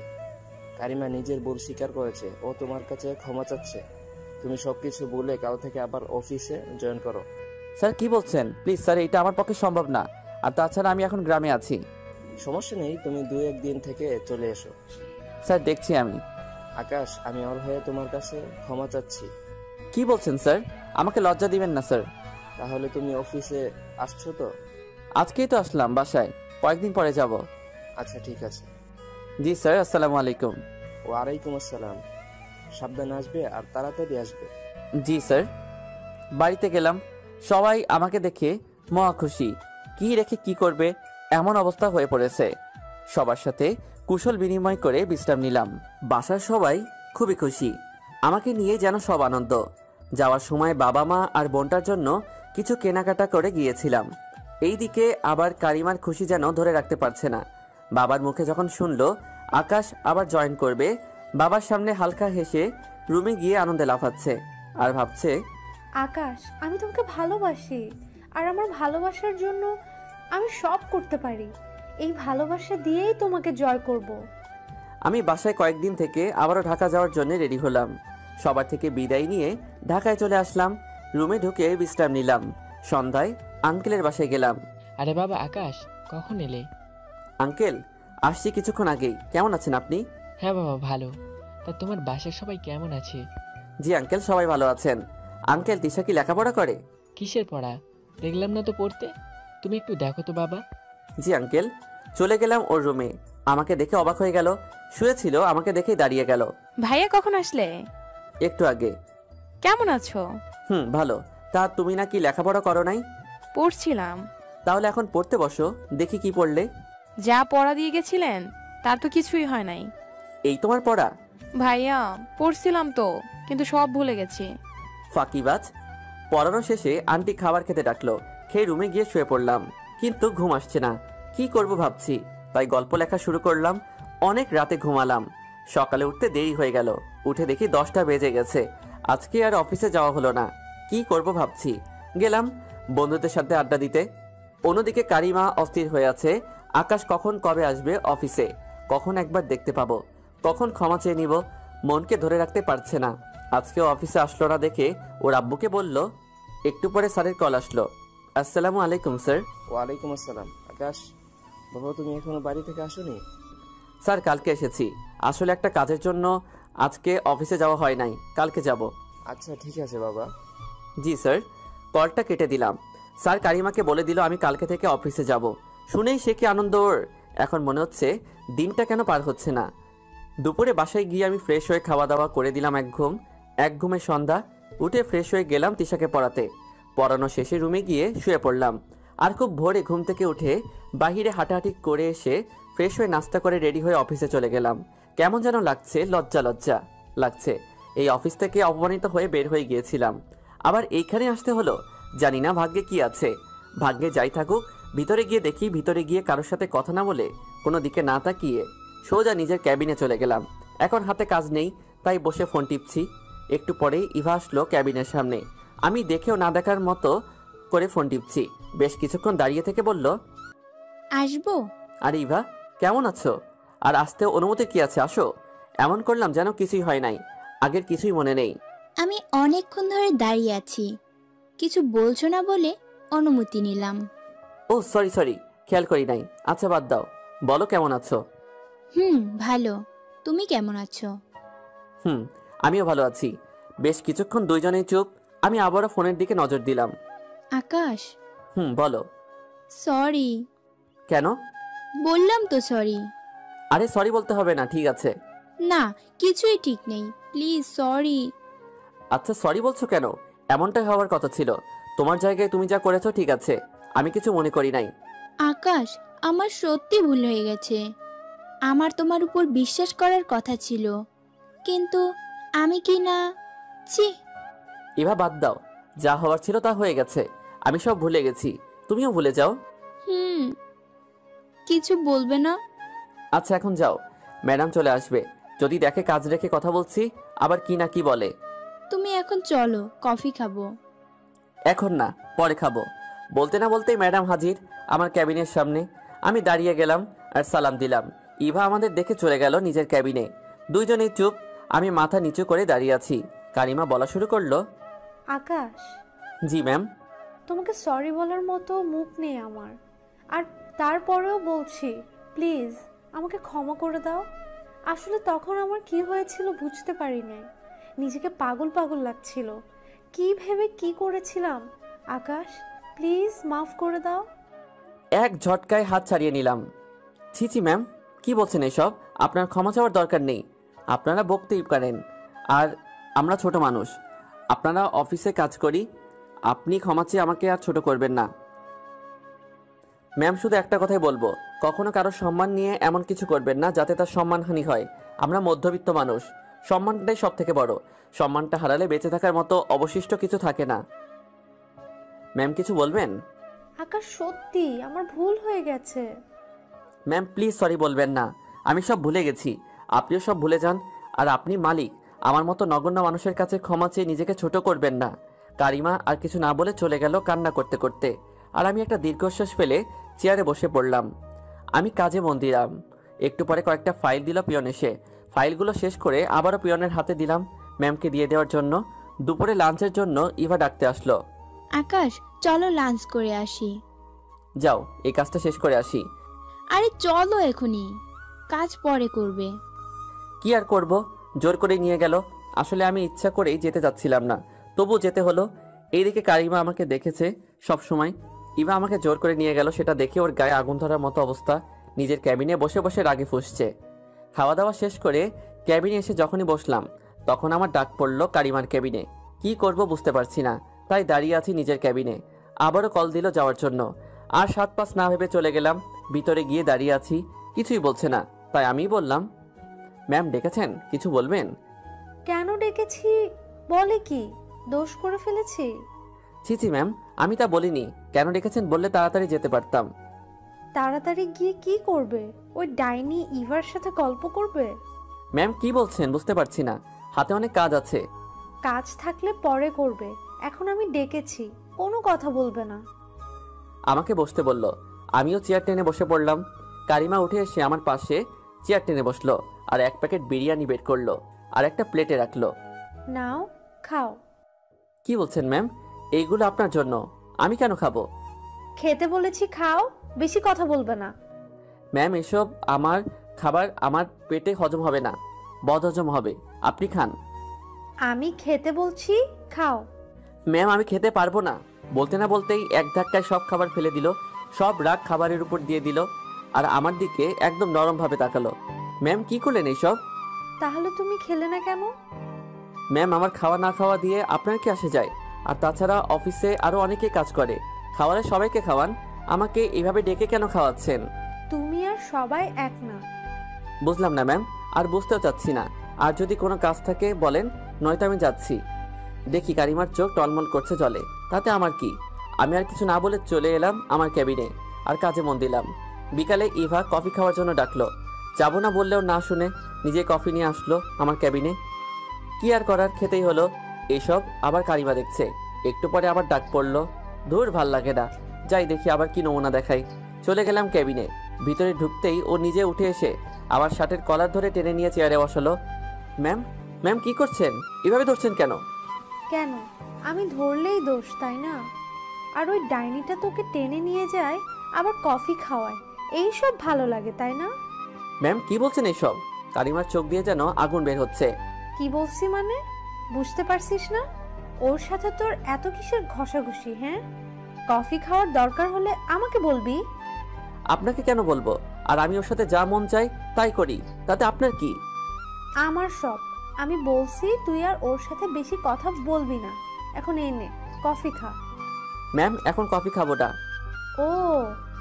C: কারিমা নিজের ভুল স্বীকার করেছে, ও তোমার কাছে ক্ষমা চাচ্ছে। তুমি সবকিছু ভুলে কাল থেকে আবার অফিসে জয়েন করো।
A: স্যার কি বলছেন? প্লিজ স্যার, এটা আমার পক্ষে সম্ভব না, আর তাছাড়া আমি এখন গ্রামে আছি।
C: সমস্যা নেই, তুমি 2-1 দিন থেকে চলে এসো।
A: স্যার দেখছি আমি।
C: আকাশ, আমি ওর হয়ে তোমার কাছে ক্ষমা চাচ্ছি।
A: কি বলছেন স্যার? আমাকে লজ্জা দিবেন না স্যার।
C: তাহলে তুমি অফিসে আসছো তো?
A: আজকেই তো আসলাম বাসায়, কয়েকদিন পরে যাব।
C: আচ্ছা ঠিক আছে।
A: জি স্যার, আসসালামু আলাইকুম।
C: ওয়ালাইকুম আসসালাম। সাবধানে আসবে আর তাড়াতাড়ি আসবে।
A: জি স্যার। বাড়িতে গেলাম, সবাই আমাকে দেখে মহা খুশি। কি রেখে কি করবে এমন অবস্থা হয়ে পড়েছে। সবার সাথে কুশল বিনিময় করে বিশ্রাম নিলাম। বাসার সবাই খুবই খুশি, আমাকে নিয়ে যেন সব আনন্দ। যাওয়ার সময় বাবা মা আর বোনটার জন্য কিছু কেনাকাটা করে গিয়েছিলাম। এইদিকে আবার কারিমার খুশি যেন ধরে রাখতে পারছে না। বাবার মুখে যখন শুনলো আকাশ আবার জয়েন করবে, বাবার সামনে হালকা হেসে রুমে গিয়ে আনন্দে লাফাচ্ছে আর ভাবছে,
B: আকাশ, আমি তোমাকে ভালোবাসি, আর আমার ভালোবাসার জন্য আমি সব করতে পারি। এই ভালোবাসা দিয়েই তোমাকে জয় করব।
A: আমি বাসায় কয়েকদিন থেকে আবারও ঢাকা যাওয়ার জন্য রেডি হলাম। সবার থেকে বিদায় নিয়ে ঢাকায় চলে আসলাম। রুমে ঢুকে বিশ্রাম নিলাম। সন্ধ্যায় আঙ্কেলের বাসায় গেলাম।
E: আরে বাবা আকাশ, কখন এলে?
A: আঙ্কেল, আসছি কিছুক্ষণ আগেই। কেমন আছেন আপনি?
E: হ্যাঁ বাবা, ভালো। তা তোমার বাসার সবাই কেমন আছে?
A: জি আঙ্কেল, সবাই ভালো আছেন। আঙ্কেল, তিশা কি লেখাপড়া করে?
E: কিসের পড়া? দেখলাম না তো পড়তে। তুমি একটু দেখো তো বাবা।
A: জি আঙ্কেল। চলে গেলাম ওর রুমে। আমাকে দেখে অবাক হয়ে গেল। শুয়েছিল, আমাকে দেখেই দাঁড়িয়ে গেল।
D: ভাইয়া কখন আসলে?
A: একটু আগে।
D: কেমন আছো?
A: ভালো। তা তুমি নাকি লেখাপড়া করো নাই?
D: পড়ছিলাম।
A: তাহলে এখন পড়তে বসো, দেখি কি পড়লে।
D: যা পড়া দিয়ে গেছিলেন তার তো কিছুই হয় নাই।
A: এই তোমার পড়া?
D: ভাইয়া পড়ছিলাম তো, কিন্তু সব ভুলে গেছি।
A: ফাঁকিবাজ। পড়ানো শেষে আন্টি খাবার খেতে ডাকলো। খেয়ে রুমে গিয়ে শুয়ে পড়লাম, কিন্তু ঘুম আসছে না। কি করব ভাবছি, তাই গল্প লেখা শুরু করলাম। অনেক রাতে ঘুমালাম। সকালে উঠতে দেরি হয়ে গেল। উঠে দেখি 10টা বেজে গেছে। আজকে আর অফিসে যাওয়া হলো না। কি করব ভাবছি, গেলাম বন্ধুদের সাথে আড্ডা দিতে। অন্যদিকে কারিমা অস্থির হয়ে আছে। আকাশ কখন কবে আসবে অফিসে, কখন একবার দেখতে পাবো, কখন ক্ষমা চেয়ে নিব, মনকে ধরে রাখতে পারছে না। আজকেও অফিসে আসলো না দেখে ওর আব্বুকে বলল। একটু পরে স্যারের কল আসলো। আসসালামু আলাইকুম স্যার।
C: ওয়ালাইকুম আসসালাম। আকাশ, বাবা তুমি এখনো বাড়ি থেকে আসোনি?
A: স্যার, কালকে এসেছি। আসলে একটা কাজের জন্য আজকে অফিসে যাওয়া হয় নাই, কালকে যাব।
C: আচ্ছা ঠিক আছে বাবা।
A: জি স্যার। কলটা কেটে দিলাম। স্যার কারিমাকে বলে দিল আমি কালকে থেকে অফিসে যাব। শুনেই সে কি আনন্দ ওর। এখন মনে হচ্ছে দিনটা কেন পার হচ্ছে না। দুপুরে বাসায় গিয়ে আমি ফ্রেশ হয়ে খাওয়া দাওয়া করে দিলাম এক ঘুমে সন্ধ্যা। উঠে ফ্রেশ হয়ে গেলাম তিশাকে পড়াতে। পড়ানো শেষে রুমে গিয়ে শুয়ে পড়লাম। আর খুব ভোরে ঘুম থেকে উঠে বাহিরে হাঁটাহাঁটি করে এসে ফ্রেশ হয়ে নাস্তা করে রেডি হয়ে অফিসে চলে গেলাম। কেমন যেন লাগছে, লজ্জা লজ্জা লাগছে। এই অফিস থেকে অপমানিত হয়ে বের হয়ে গিয়েছিলাম, আবার এইখানে আসতে হলো। জানি না ভাগ্যে কি আছে। ভাগ্যে যাই থাকুক, ভিতরে গিয়ে দেখি, ভিতরে গিয়ে কারোর সাথে কথা না বলে, কোনো দিকে না তাকিয়ে সোজা নিজের ক্যাবিনে চলে গেলাম। এখন হাতে কাজ নেই, তাই বসে ফোন টিপছি। একটু পরেই ইভা আসলো ক্যাবিনের সামনে। আমি দেখেও না দেখার মতো করে ফোন টিপছি। বেশ কিছুক্ষণ দাঁড়িয়ে থেকে বলল,
F: আসবো?
A: আরে ইভা, কেমন আছো? আর আসতে অনুমতি কি আছে, আসো। এমন করলাম যেন কিছুই হয় নাই, আগের কিছুই মনে নেই।
F: আমি অনেকক্ষণ ধরে দাঁড়িয়ে আছি, কিছু বলছো না বলে অনুমতি নিলাম।
A: ও সরি, খেয়াল করি নাই। আচ্ছা বাদ দাও, বলো কেমন আছো?
F: ভালো। তুমি কেমন আছো?
A: আমিও ভালো আছি। বেশ কিছুক্ষণ দুইজনেই চুপ। আমি আবারও ফোনের দিকে নজর দিলাম।
F: আকাশ,
A: বলো।
F: সরি।
A: কেন?
F: বললাম তো সরি।
A: আরে সরি বলতে হবে না, ঠিক আছে।
F: না, কিছুই ঠিক নেই, প্লিজ সরি।
A: আচ্ছা সরি বলছো কেন? এমনটাই হওয়ার কথা ছিল। তোমার জায়গায় তুমি যা করেছো ঠিক আছে, আমি কিছু মনে করি নাই।
F: আকাশ, আমার সত্যি ভুল হয়ে গেছে। আমার তোমার উপর বিশ্বাস করার কথা ছিল, কিন্তু আমি কি না। ছি।
A: এবার বাদ দাও, যা হওয়ার ছিল তা হয়ে গেছে। আমি সব ভুলে গেছি, তুমিও ভুলে যাও।
F: কিছু বলবে না?
A: আচ্ছা এখন যাও, ম্যাডাম চলে আসবে। যদি দেখে কাজ রেখে কথা বলছি, আবার কি না কি বলে।
F: তুমি এখন চলো, কফি খাবো।
A: এখন না, পরে খাবো। বলতে না বলতেই ম্যাডাম হাজির আমার ক্যাবিনের সামনে। আমি দাঁড়িয়ে গেলাম আর সালাম দিলাম। ইভা আমাদের দেখে চলে গেল নিজের ক্যাবিনে। দুইজনেই চুপ। আমি মাথা নিচু করে দাঁড়িয়ে আছি। কারিমা বলা শুরু করলো,
B: আকাশ,
A: জি ম্যাম।
B: তোমাকে সরি বলার মতো মুখ নেই আমার, আর তারপরেও বলছি প্লিজ আমাকে ক্ষমা করে দাও। আসলে তখন আমার কি হয়েছিল বুঝতে পারি নাই, নিজেকে পাগল পাগল লাগছিল। কি ভেবে কি করেছিলাম। আকাশ, প্লিজ মাফ করে দাও।
A: এক ঝটকায় হাত ছাড়িয়ে নিলাম। ছি ম্যাম, কি বলছেন এসব? আপনার ক্ষমা চাওয়ার দরকার নেই। আপনারা বকতেই পারেন, আর আমরা ছোট মানুষ। আপনারা অফিসে কাজ করি, আপনি ক্ষমা চেয়ে আমাকে আর ছোট করবেন না। ম্যাম, শুধু একটা কথাই বলবো, কখনো কারো সম্মান নিয়ে এমন কিছু করবেন না যাতে তার সম্মানহানি হয়। আমরা মধ্যবিত্ত মানুষ, সম্মানটাই সব থেকে বড়। সম্মানটা হারালে বেঁচে থাকার মতো অবশিষ্ট কিছু থাকে না। ম্যাম, কিছু বলবেন?
B: আকাশ, সত্যি আমার ভুল হয়ে গেছে।
A: ম্যাম প্লিজ সরি বলবেন না, আমি সব ভুলে গেছি। আপনিও সব ভুলে যান। আর আপনি মালিক, আমার মতো নগণ্য মানুষের কাছে ক্ষমা চেয়ে নিজেকে ছোট করবেন না। কারিমা আর কিছু না বলে চলে গেল কান্না করতে করতে, আর আমি একটা দীর্ঘশ্বাস ফেলে চেয়ারে বসে পড়লাম। আমি কাজে মন দিলাম। একটু পরে কয়েকটা ফাইল দিল পিয়ন এসে। ফাইলগুলো শেষ করে আবারও পিয়নের হাতে দিলাম ম্যামকে দিয়ে দেওয়ার জন্য। দুপুরে লাঞ্চের জন্য ইভা ডাকতে আসলো।
F: আকাশ, চলো লাঞ্চ করে আসি।
A: যাও, এই কাজটা শেষ করে আসি।
F: আরে চলো এখনই, কাজ পরে করবে।
A: কি আর করব, জোর করে নিয়ে গেল। আসলে আমি ইচ্ছা করেই যেতে যাচ্ছিলাম না, তবু যেতে হলো। এইদিকে কারিমা আমাকে দেখেছে সব সময়, ইভা আমাকে জোর করে নিয়ে গেল। সেটা দেখে ওর গায়ে আগুন ধরার মতো অবস্থা। নিজের ক্যাবিনে বসে বসে রাগে ফুঁসছে। খাওয়া দাওয়া শেষ করে ক্যাবিনে এসে যখনই বসলাম, তখন আমার ডাক পড়লো কারিমার ক্যাবিনে। কি করব বুঝতে পারছি না, তাই দাঁড়িয়ে আছি নিজের ক্যাবিনে। আবারও কল দিল যাওয়ার জন্য। আর 7-5 না ভেবে চলে গেলাম। ভিতরে গিয়ে দাঁড়িয়ে আছি, কিছুই বলছে না। তাই আমি বললাম, ম্যাম ডেকেছেন, কিছু বলবেন?
B: কেন ডেকেছি? বলে কি দোষ করে ফেলেছি?
A: ছি ম্যাম, আমি তা বলিনি। কেন ডেকেছেন বললে তাড়াতাড়ি যেতে পারতাম।
B: তাড়াতাড়ি গিয়ে কি করবে? ওই ডাইনি ইভার সাথে গল্প করবে?
A: ম্যাম কি বলছেন বুঝতে পারছি না, হাতে অনেক কাজ আছে।
B: কাজ থাকলে পরে করবে, এখন আমি ডেকেছি, কোনো কথা বলবে না।
A: আমাকে বসতে বলল। আমিও চেয়ার টেনে বসে পড়লাম। কারিমা উঠে এসে আমার পাশে চেয়ার টেনে বসলো, আর এক প্যাকেট বিরিয়ানি বের করলো আর একটা প্লেটে রাখলো।
B: নাও, খাও।
A: কি বলছেন ম্যাম? এইগুলো আপনার জন্য, আমি কেন খাবো?
B: খেতে বলেছি, খাও, বেশি কথা বলবে না।
A: ম্যাম এসব আমার খাবার, আমার পেটে হজম হবে না, বদহজম হবে। আপনি খান।
B: আমি খেতে বলছি, খাও।
A: ম্যাম আমি খেতে পারবো না। বলতে না বলতেই এক ধাক্কায় সব খাবার ফেলে দিল। সব রাগ খাবারের উপর দিয়ে দিল, আর আমার দিকে একদম নরমভাবে তাকালো। ম্যাম কি করলেন এইসব?
B: তাহলে তুমি খেলে না কেন?
A: ম্যাম আমার খাওয়া না খাওয়া দিয়ে আপনার কি আসে যায়? আর তাছাড়া অফিসে আরো অনেকে কাজ করে, খাওয়ালে সবাইকে খাওয়ান, আমাকে এভাবে ডেকে কেন খাওয়াচ্ছেন?
B: তুমি আর সবাই এক না।
A: বুঝলাম না ম্যাম, আর বুঝতেও চাচ্ছি না। আর যদি কোনো কাজ থাকে বলেন, নয়তো আমি যাচ্ছি। দেখি কারিমার চোখ টলমল করছে জলে, তাতে আমার কি? আমি আর কিছু না বলে চলে এলাম আমার ক্যাবিনে, আর কাজে মন দিলাম। বিকালে ইভা কফি খাওয়ার জন্য ডাকলো। যাবো না বললেও না শুনে নিজে কফি নিয়ে আসলো আমার ক্যাবিনে। কি আর করার, খেতেই হলো। এসব আবার কারিমা দেখছে। একটু পরে আবার ডাক পড়লো। ধুর, ভাল লাগে না, যাই দেখি আবার কি নমুনা দেখাই। চলে গেলাম ক্যাবিনে। ভিতরে ঢুকতেই ও নিজে উঠে এসে আমার শার্টের কলার ধরে টেনে নিয়ে চেয়ারে বসালো। ম্যাম, ম্যাম কি করছেন? এভাবে ধরছেন কেন?
B: কেন? আমি ধরলেই দোষ, তাই না? আর ওই ডাইনিটা তোকে টেনে নিয়ে যায়, আবার কফি খাওয়ায়, এই সব ভালো লাগে, তাই না?
A: ম্যাম কি বলছেন এইসব? কারিমার চোখ দিয়ে যেন আগুন বের হচ্ছে।
B: কি বলছি মানে? বুঝতে পারছিস না? ওর সাথে তোর এত কিসের ঘষাঘষি? হ্যাঁ, কফি খাওয়ার দরকার হলে আমাকে বলবি।
A: আপনাকে কেন বলবো? আর আমি ওর সাথে যা মন চাই তাই করি, তাতে আপনার কি?
B: আমার সব। আমি বলছি তুই আর ওর সাথে বেশি কথা বলবি না। এখন এই নে, কফি খা।
A: ম্যাম এখন কফি খাবো না।
B: ও,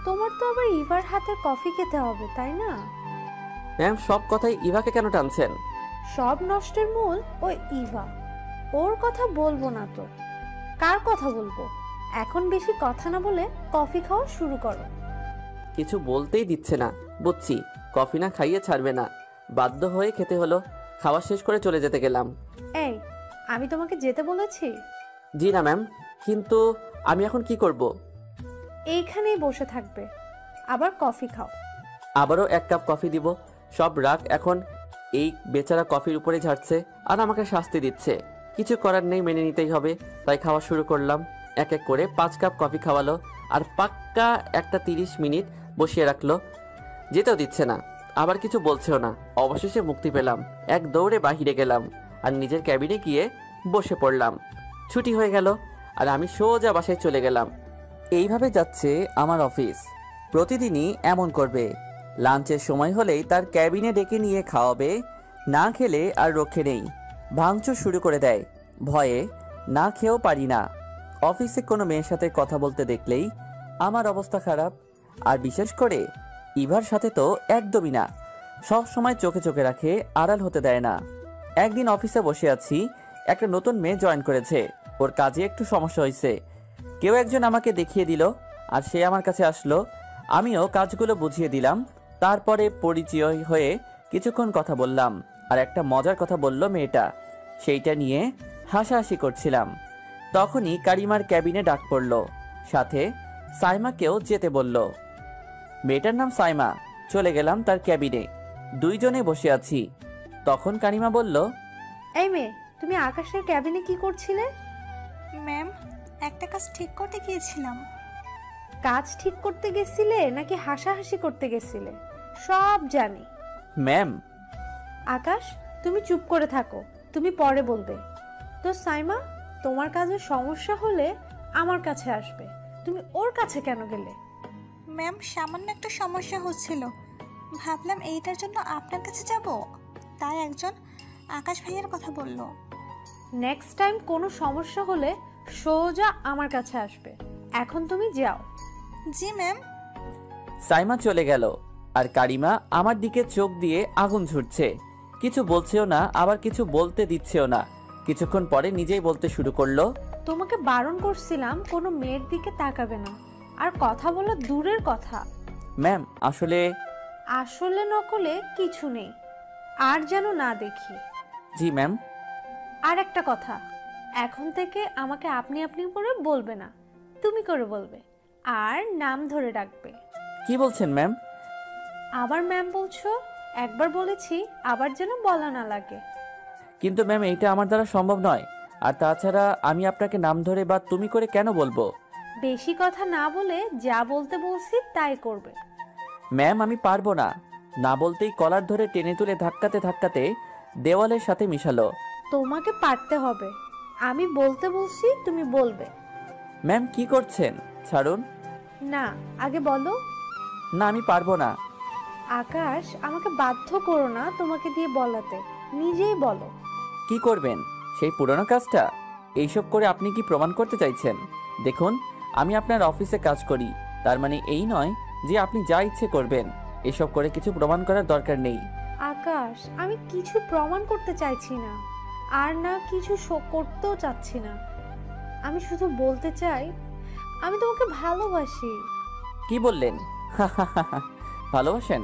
B: তোমার তো আবার ইভার হাতের কফি খেতে হবে, তাই না?
A: ম্যাম সব কথাই ইভাকে কেন টানছেন?
B: সব নষ্টের মূল ওই ইভা। ওর কথা বলবো না তো কার কথা বলবো? এখন বেশি কথা না বলে কফি খাওয়া শুরু করো।
A: কিছু বলতেই দিচ্ছে না, বুঝছি কফি না খাইয়ে ছাড়বে না। বাধ্য হয়ে খেতে হলো। খাওয়া শেষ করে চলে যেতে গেলাম।
B: এই, আমি তোমাকে যেতে বলেছি?
A: জি না ম্যাম, কিন্তু আমি এখন কি করব?
B: এইখানেই বসে থাকবে, আবার কফি খাও।
A: আবারও 1 কাপ কফি দিব। সব রাগ এখন এই বেচারা কফির উপরে ঝাড়ছে, আর আমাকে শাস্তি দিচ্ছে। কিছু করার নেই, মেনে নিতেই হবে। তাই খাওয়া শুরু করলাম। এক এক করে 5 কাপ কফি খাওয়ালো, আর পাক্কা একটা 30 মিনিট বসিয়ে রাখলো। যেতেও দিচ্ছে না, আবার কিছু বলছেও না। অবশেষে মুক্তি পেলাম। এক দৌড়ে বাহিরে গেলাম, আর নিজের ক্যাবিনে গিয়ে বসে পড়লাম। ছুটি হয়ে গেল, আর আমি সোজা বাসায় চলে গেলাম। এইভাবে যাচ্ছে আমার অফিস। প্রতিদিনই এমন করবে। লাঞ্চের সময় হলেই তার ক্যাবিনে ডেকে নিয়ে খাওয়াবে, না খেলে আর রক্ষে নেই। ভাঙচুর শুরু করে দেয়। ভয়ে না খেয়েও পারি না। অফিসে কোনো মেয়ের সাথে কথা বলতে দেখলেই আমার অবস্থা খারাপ। আর বিশেষ করে ইভার সাথে তো একদমই না। সব সময় চোখে চোখে রাখে, আড়াল হতে দেয় না। একদিন অফিসে বসে আছি, একটা নতুন মেয়ে জয়েন করেছে। ওর কাজে একটু সমস্যা হয়েছে। কেউ একজন আমাকে দেখিয়ে দিল, আর সে আমার কাছে আসলো। আমিও কাজগুলো বুঝিয়ে দিলাম। তারপরে পরিচয় হয়ে কিছুক্ষণ কথা বললাম। আর একটা মজার কথা বলল মেয়েটা, সেইটা নিয়ে হাসাহাসি করছিলাম। তখনই কারিমার ক্যাবিনে ডাক পড়ল, সাথে সাইমাকেও যেতে বলল। মেয়েটার নাম সাইমা। চলে গেলাম তার ক্যাবিনে। দুইজনে বসে আছি। তখন কারিমা বলল,
B: এই মেয়ে, তুমি আকাশের ক্যাবিনে কি করছিলে?
G: ম্যাম, একটা কাজ ঠিক করতে গিয়েছিলাম।
B: কাজ ঠিক করতে গেছিলে নাকি হাসাহাসি করতে গেছিলে? সব জানি।
A: ম্যাম।
B: আকাশ, তুমি চুপ করে থাকো, তুমি পরে বলবে। তো সাইমা, তোমার কাজে সমস্যা হলে আমার কাছে আসবে, তুমি ওর কাছে কেন গেলে?
G: ম্যাম, সামান্য একটা সমস্যা হচ্ছিল, ভাবলাম এইটার জন্য আপনার কাছে যাব, তাই একজন আকাশ ভাইয়ার কথা বলল।
B: নেক্সট টাইম কোনো সমস্যা হলে সোজা আমার কাছে আসবে। এখন তুমি যাও।
G: জি ম্যাম।
A: সাইমা চলে গেল। আর কারিমা আমার দিকে চোখ দিয়ে আগুন ঝরছে। কিছু বলছেও না, আবার কিছু বলতে দিচ্ছেও না। কিছুক্ষণ পরে নিজেই বলতে শুরু করলো,
B: তোমাকে বারণ করছিলাম কোনো মেয়ের দিকে তাকাবে না, আর কথা বলা দূরের কথা।
A: ম্যাম আসলে।
B: আসলে নকলে কিছু নেই, আর যেন না দেখি।
A: জি ম্যাম।
B: আর একটা কথা, এখন থেকে আমাকে আপনি আপনি করে বলবে না, তুমি করে বলবে, আর নাম ধরে ডাকবে।
A: কি বলছেন ম্যাম?
B: আবার ম্যাম বলছো? একবার বলেছি, আবার যেন বলা না লাগে।
A: কিন্তু ম্যাম এইটা আমার দ্বারা সম্ভব নয়। আর তাছাড়া আমি আপনাকে নাম ধরে বা তুমি করে কেন বলবো?
B: বেশি কথা না বলে যা বলতে বলছি তাই করবে।
A: ম্যাম আমি পারবো না। না বলতেই কলার ধরে টেনে তুলে ধাক্কাতে ধাক্কাতে দেওয়ালের সাথে মিশালো।
B: তোমাকে পারতে হবে, আমি বলতে বলছি তুমি বলবে।
A: ম্যাম কি করছেন? ছাড়ুন।
B: না, আগে বলো।
A: না আমি পারবো না।
B: আকাশ, আমাকে বাধ্য করো না তোমাকে দিয়ে বলাতে, নিজেই বলো।
A: কি করবেন? সেই পুরনো কাজটা? এইসব করে আপনি কি প্রমাণ করতে চাইছেন? দেখুন, আমি আপনার অফিসে কাজ করি, তার মানে এই নয় যে আপনি যা ইচ্ছে করবেন। এসব করে কিছু প্রমাণ করার দরকার নেই।
B: আকাশ, আমি কিছু প্রমাণ করতে চাইছি না, আর না কিছু শো করতেও চাচ্ছি না। আমি শুধু বলতে চাই, আমি তোমাকে ভালোবাসি।
A: কি বললেন? ভালোবাসেন?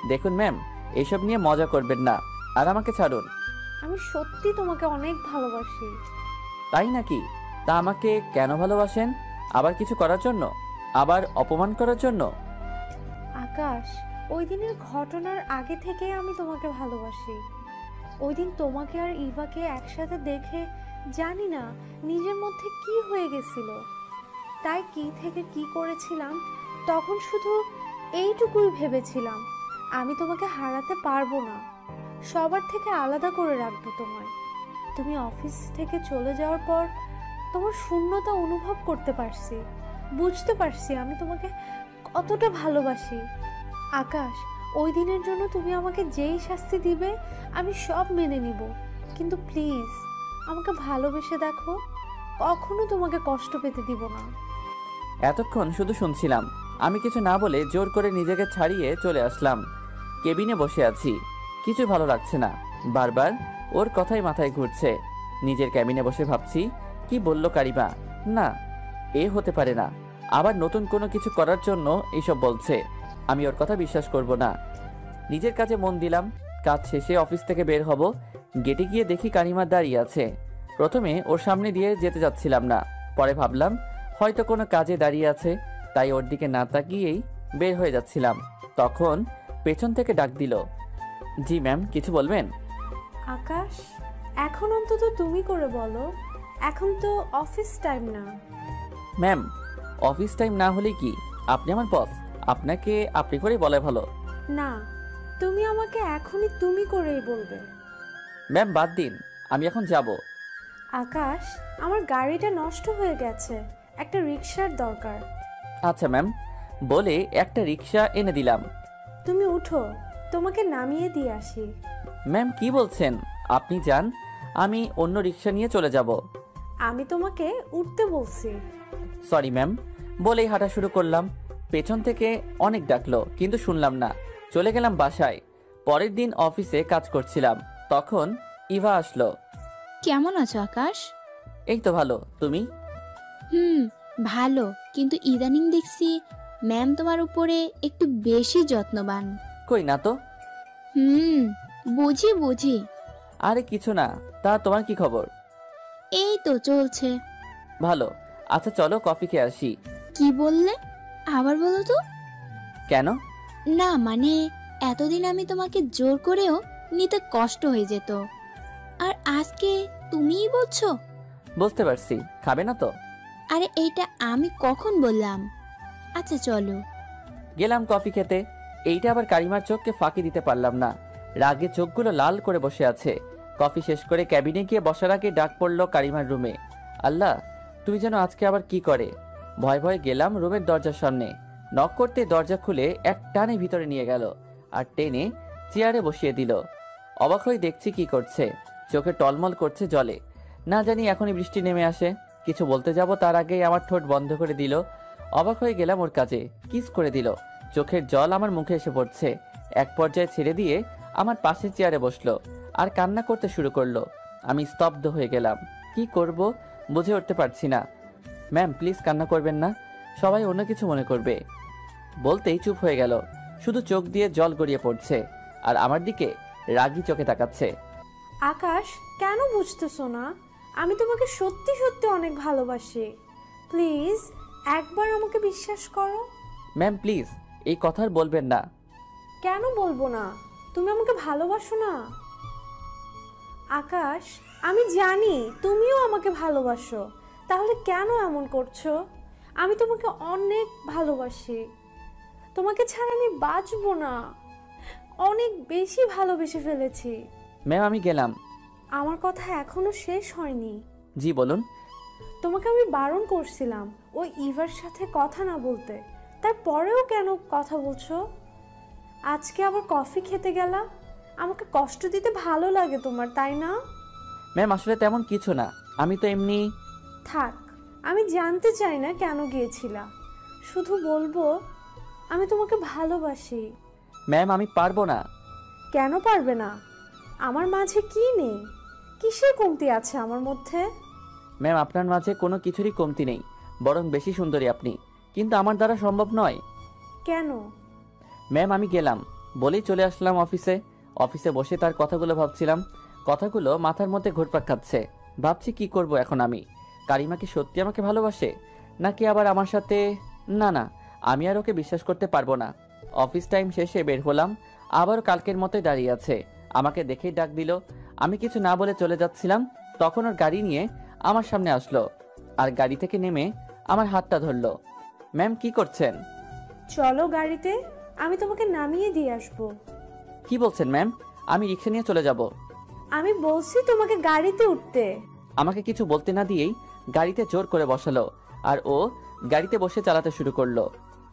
A: দেখুন ম্যাম, এসব নিয়ে মজা করবেন না, আর আমাকে ছাড়ুন।
B: আমি সত্যি তোমাকে অনেক ভালোবাসি।
A: তাই নাকি? তা আমাকে কেন ভালোবাসেন? আবার কিছু করার জন্য? আবার অপমান করার জন্য?
B: আকাশ, ওই দিনের ঘটনার আগে থেকে আমি তোমাকে ভালোবাসি। ওই দিন তোমাকে আর ইভাকে একসাথে দেখে জানি না নিজের মধ্যে কি হয়ে গেছিল, তাই কি থেকে কি করেছিলাম, তখন শুধু এইটুকুই ভেবেছিলাম, আমি তোমাকে হারাতে পারবো না, সবার থেকে আলাদা করে রাখবো তোমায়। তুমি অফিস থেকে চলে যাওয়ার পর তোমার শূন্যতা অনুভব করতে পারছি, বুঝতে পারছি আমি তোমাকে কতটা ভালোবাসি। আকাশ, ওই দিনের জন্য তুমি আমাকে যেই শাস্তি দিবে আমি সব মেনে নিব, কিন্তু প্লিজ আমাকে ভালোবেসে দেখো, কখনো তোমাকে কষ্ট পেতে দিব না।
A: এতক্ষণ শুধু শুনছিলাম। আমি কিছু না বলে জোর করে নিজেকে ছাড়িয়ে চলে আসলাম। কেবিনে বসে আছি, কিছু ভালো লাগছে না। বারবার ওর কথাই মাথায় ঘুরছে। নিজের ক্যাবিনে বসে ভাবছি, কি বলল কারিমা? না, এ হতে পারে না। আবার নতুন কোনো কিছু করার জন্য এইসব বলছে। আমি ওর কথা বিশ্বাস করব না। নিজের কাজে মন দিলাম। কাজ শেষে অফিস থেকে বের হব। গেটে গিয়ে দেখি কারিমা দাঁড়িয়ে আছে। প্রথমে ওর সামনে দিয়ে যেতে যাচ্ছিলাম না, পরে ভাবলাম হয়তো কোনো কাজে দাঁড়িয়ে আছে, তাই ওর দিকে না তাকিয়েই বের হয়ে যাচ্ছিলাম। তখন পেছন থেকে ডাক দিল, জি ম্যাম, কিছু বলবেন?
B: আকাশ, এখন অন্তত তুমি করে বলো, এখন তো অফিস টাইম না।
A: ম্যাম, অফিস টাইম না হলে কি? আপনি আমার বস, আপনাকে আপনি করেই বলে ভালো।
B: না, তুমি আমাকে এখনই তুমি করেই বলবে।
A: ম্যাম বাদ দিন, আমি এখন যাব।
B: আকাশ, আমার গাড়িটা নষ্ট হয়ে গেছে, একটা রিক্সার দরকার।
A: আচ্ছা ম্যাম, বলে একটা রিক্সা এনে দিলাম।
B: তুমি উঠো, তোমাকে নামিয়ে দিয়ে আসি।
A: ম্যাম কি বলছেন? আপনি যান, আমি অন্য রিক্সা নিয়ে চলে যাব।
B: আমি তোমাকে উঠতে বলছি।
A: সরি ম্যাম বলেই হাঁটা শুরু করলাম। পেছন থেকে অনেক ডাকলো কিন্তু শুনলাম না, চলে গেলাম বাসায়। পরের দিন অফিসে কাজ করছিলাম, তখন ইভা আসলো।
F: কেমন আছো আকাশ?
A: এই তো ভালো, তুমি?
F: ভালো, কিন্তু ইদানিং দেখছি ম্যাম তোমার উপরে একটু বেশি যত্নবান।
A: কই না তো।
F: বুঝি বুঝি।
A: আরে কিছু না, তা তোমার কি খবর?
F: এই তো চলছে।
A: ভালো। আচ্ছা চলো কফি খেয়ে আসি।
F: কি বললে? আবার বলো তো।
A: কেন?
F: না মানে এতদিন আমি তোমাকে জোর করেও নিতে কষ্ট হয়ে যেত, আর আজকে তুমিই বলছো।
A: বুঝতে পারছি, খাবে না তো?
F: আরে এইটা আমি কখন বললাম? আচ্ছা চলো।
A: গেলাম কফি খেতে। এইটা আবার কারিমার চোখকে ফাঁকি দিতে পারলাম না, রাগে চোখগুলো লাল করে বসে আছে। কফি শেষ করে ক্যাবিনে গিয়ে বসার আগে ডাক পড়লো কারিমার রুমে। আল্লাহ, তুমি যেন আজকে আবার কি করে। ভয় ভয়ে গেলাম রুমের দরজার সামনে। নক করতে দরজা খুলে এক টানে ভিতরে নিয়ে গেল আর টেনে চেয়ারে বসিয়ে দিল। অবাক হয়ে দেখছি কি করছে, চোখে টলমল করছে জলে। না জানি এখনই বৃষ্টি নেমে আসে। কিছু বলতে যাব তার আগেই আমার ঠোঁট বন্ধ করে দিল। অবাক হয়ে গেলাম ওর কাজে, কিস করে দিল। চোখের জল আমার মুখে এসে পড়ছে। এক পর্যায়ে ছেড়ে দিয়ে আমার পাশের চেয়ারে বসলো আর কান্না করতে শুরু করলো। আমি স্তব্ধ হয়ে গেলাম, কি করব বুঝে উঠতে পারছি না। ম্যাম প্লিজ কান্না করবেন না, সবাই অন্য কিছু মনে করবে। বলতেই চুপ হয়ে গেল, শুধু চোখ দিয়ে জল গড়িয়ে পড়ছে আর আমার দিকে রাগি চোখে তাকাচ্ছে।
B: আকাশ, কেন বুঝতেছো না? আমি তোমাকে সত্যি সত্যি অনেক ভালোবাসি। প্লিজ একবার আমাকে বিশ্বাস করো।
A: ম্যাম প্লিজ এই কথা আর বলবেন না।
B: কেন বলবো না? তুমি আমাকে ভালোবাসো না? আকাশ, আমি জানি তুমিও আমাকে ভালোবাসো, তাহলে কেন এমন করছো? আমি তোমাকে অনেক ভালোবাসি, তোমাকে ছাড়া আমি বাঁচবো না। অনেক বেশি ভালোবেসে ফেলেছি।
A: ম্যাম আমি গেলাম।
B: আমার কথা এখনো শেষ হয়নি।
A: জি বলুন।
B: তোমাকে আমি বারণ করছিলাম ওই ইভার সাথে কথা না বলতে, তারপরেও কেন কথা বলছো? আজকে আবার কফি খেতে গেলা। আমাকে কষ্ট দিতে ভালো লাগে তোমার, তাই না?
A: ম্যাম আসলে তেমন কিছু না, আমি তো এমনি।
B: থাক, আমি জানতে চাই না কেন গিয়েছিলা, শুধু বলবো আমি তোমাকে ভালোবাসি।
A: ম্যাম আমি পারবো না।
B: কেন পারবে না? আমার মাঝে কি নেই? কিসের কমতি আছে আমার মধ্যে?
A: ম্যাম আপনার মাঝে কোনো কিছুরই কমতি নেই, বরং বেশি সুন্দরী আপনি, কিন্তু আমার দ্বারা সম্ভব নয়।
B: কেন?
A: ম্যাম আমি গেলাম বলেই চলে আসলাম অফিসে। অফিসে বসে তার কথাগুলো ভাবছিলাম, কথাগুলো মাথার মধ্যে ঘুরপাক খাচ্ছে। ভাবছি কি করব এখন আমি। কারিমা কি সত্যি আমাকে ভালোবাসে, নাকি আবার আমার সাথে? না না, আমি আর ওকে বিশ্বাস করতে পারবো না। অফিস টাইম শেষে বের হলাম, আবারও কালকের মতোই দাঁড়িয়ে আছে। আমাকে দেখেই ডাক দিল। আমি কিছু না বলে চলে যাচ্ছিলাম, তখন ওর গাড়ি নিয়ে আমার সামনে আসলো আর গাড়ি থেকে নেমে আমার হাতটা ধরলো। ম্যাম কি করছেন?
B: চলো গাড়িতে, আমি তোমাকে নামিয়ে দিয়ে আসবো।
A: কি বলছেন ম্যাম? আমি রিক্সা নিয়ে চলে যাব।
B: আমি বলছি তোমাকে গাড়িতে উঠতে।
A: আমাকে কিছু বলতে না দিয়েই গাড়িতে জোর করে বসালো আর ও গাড়িতে বসে চালাতে শুরু করলো।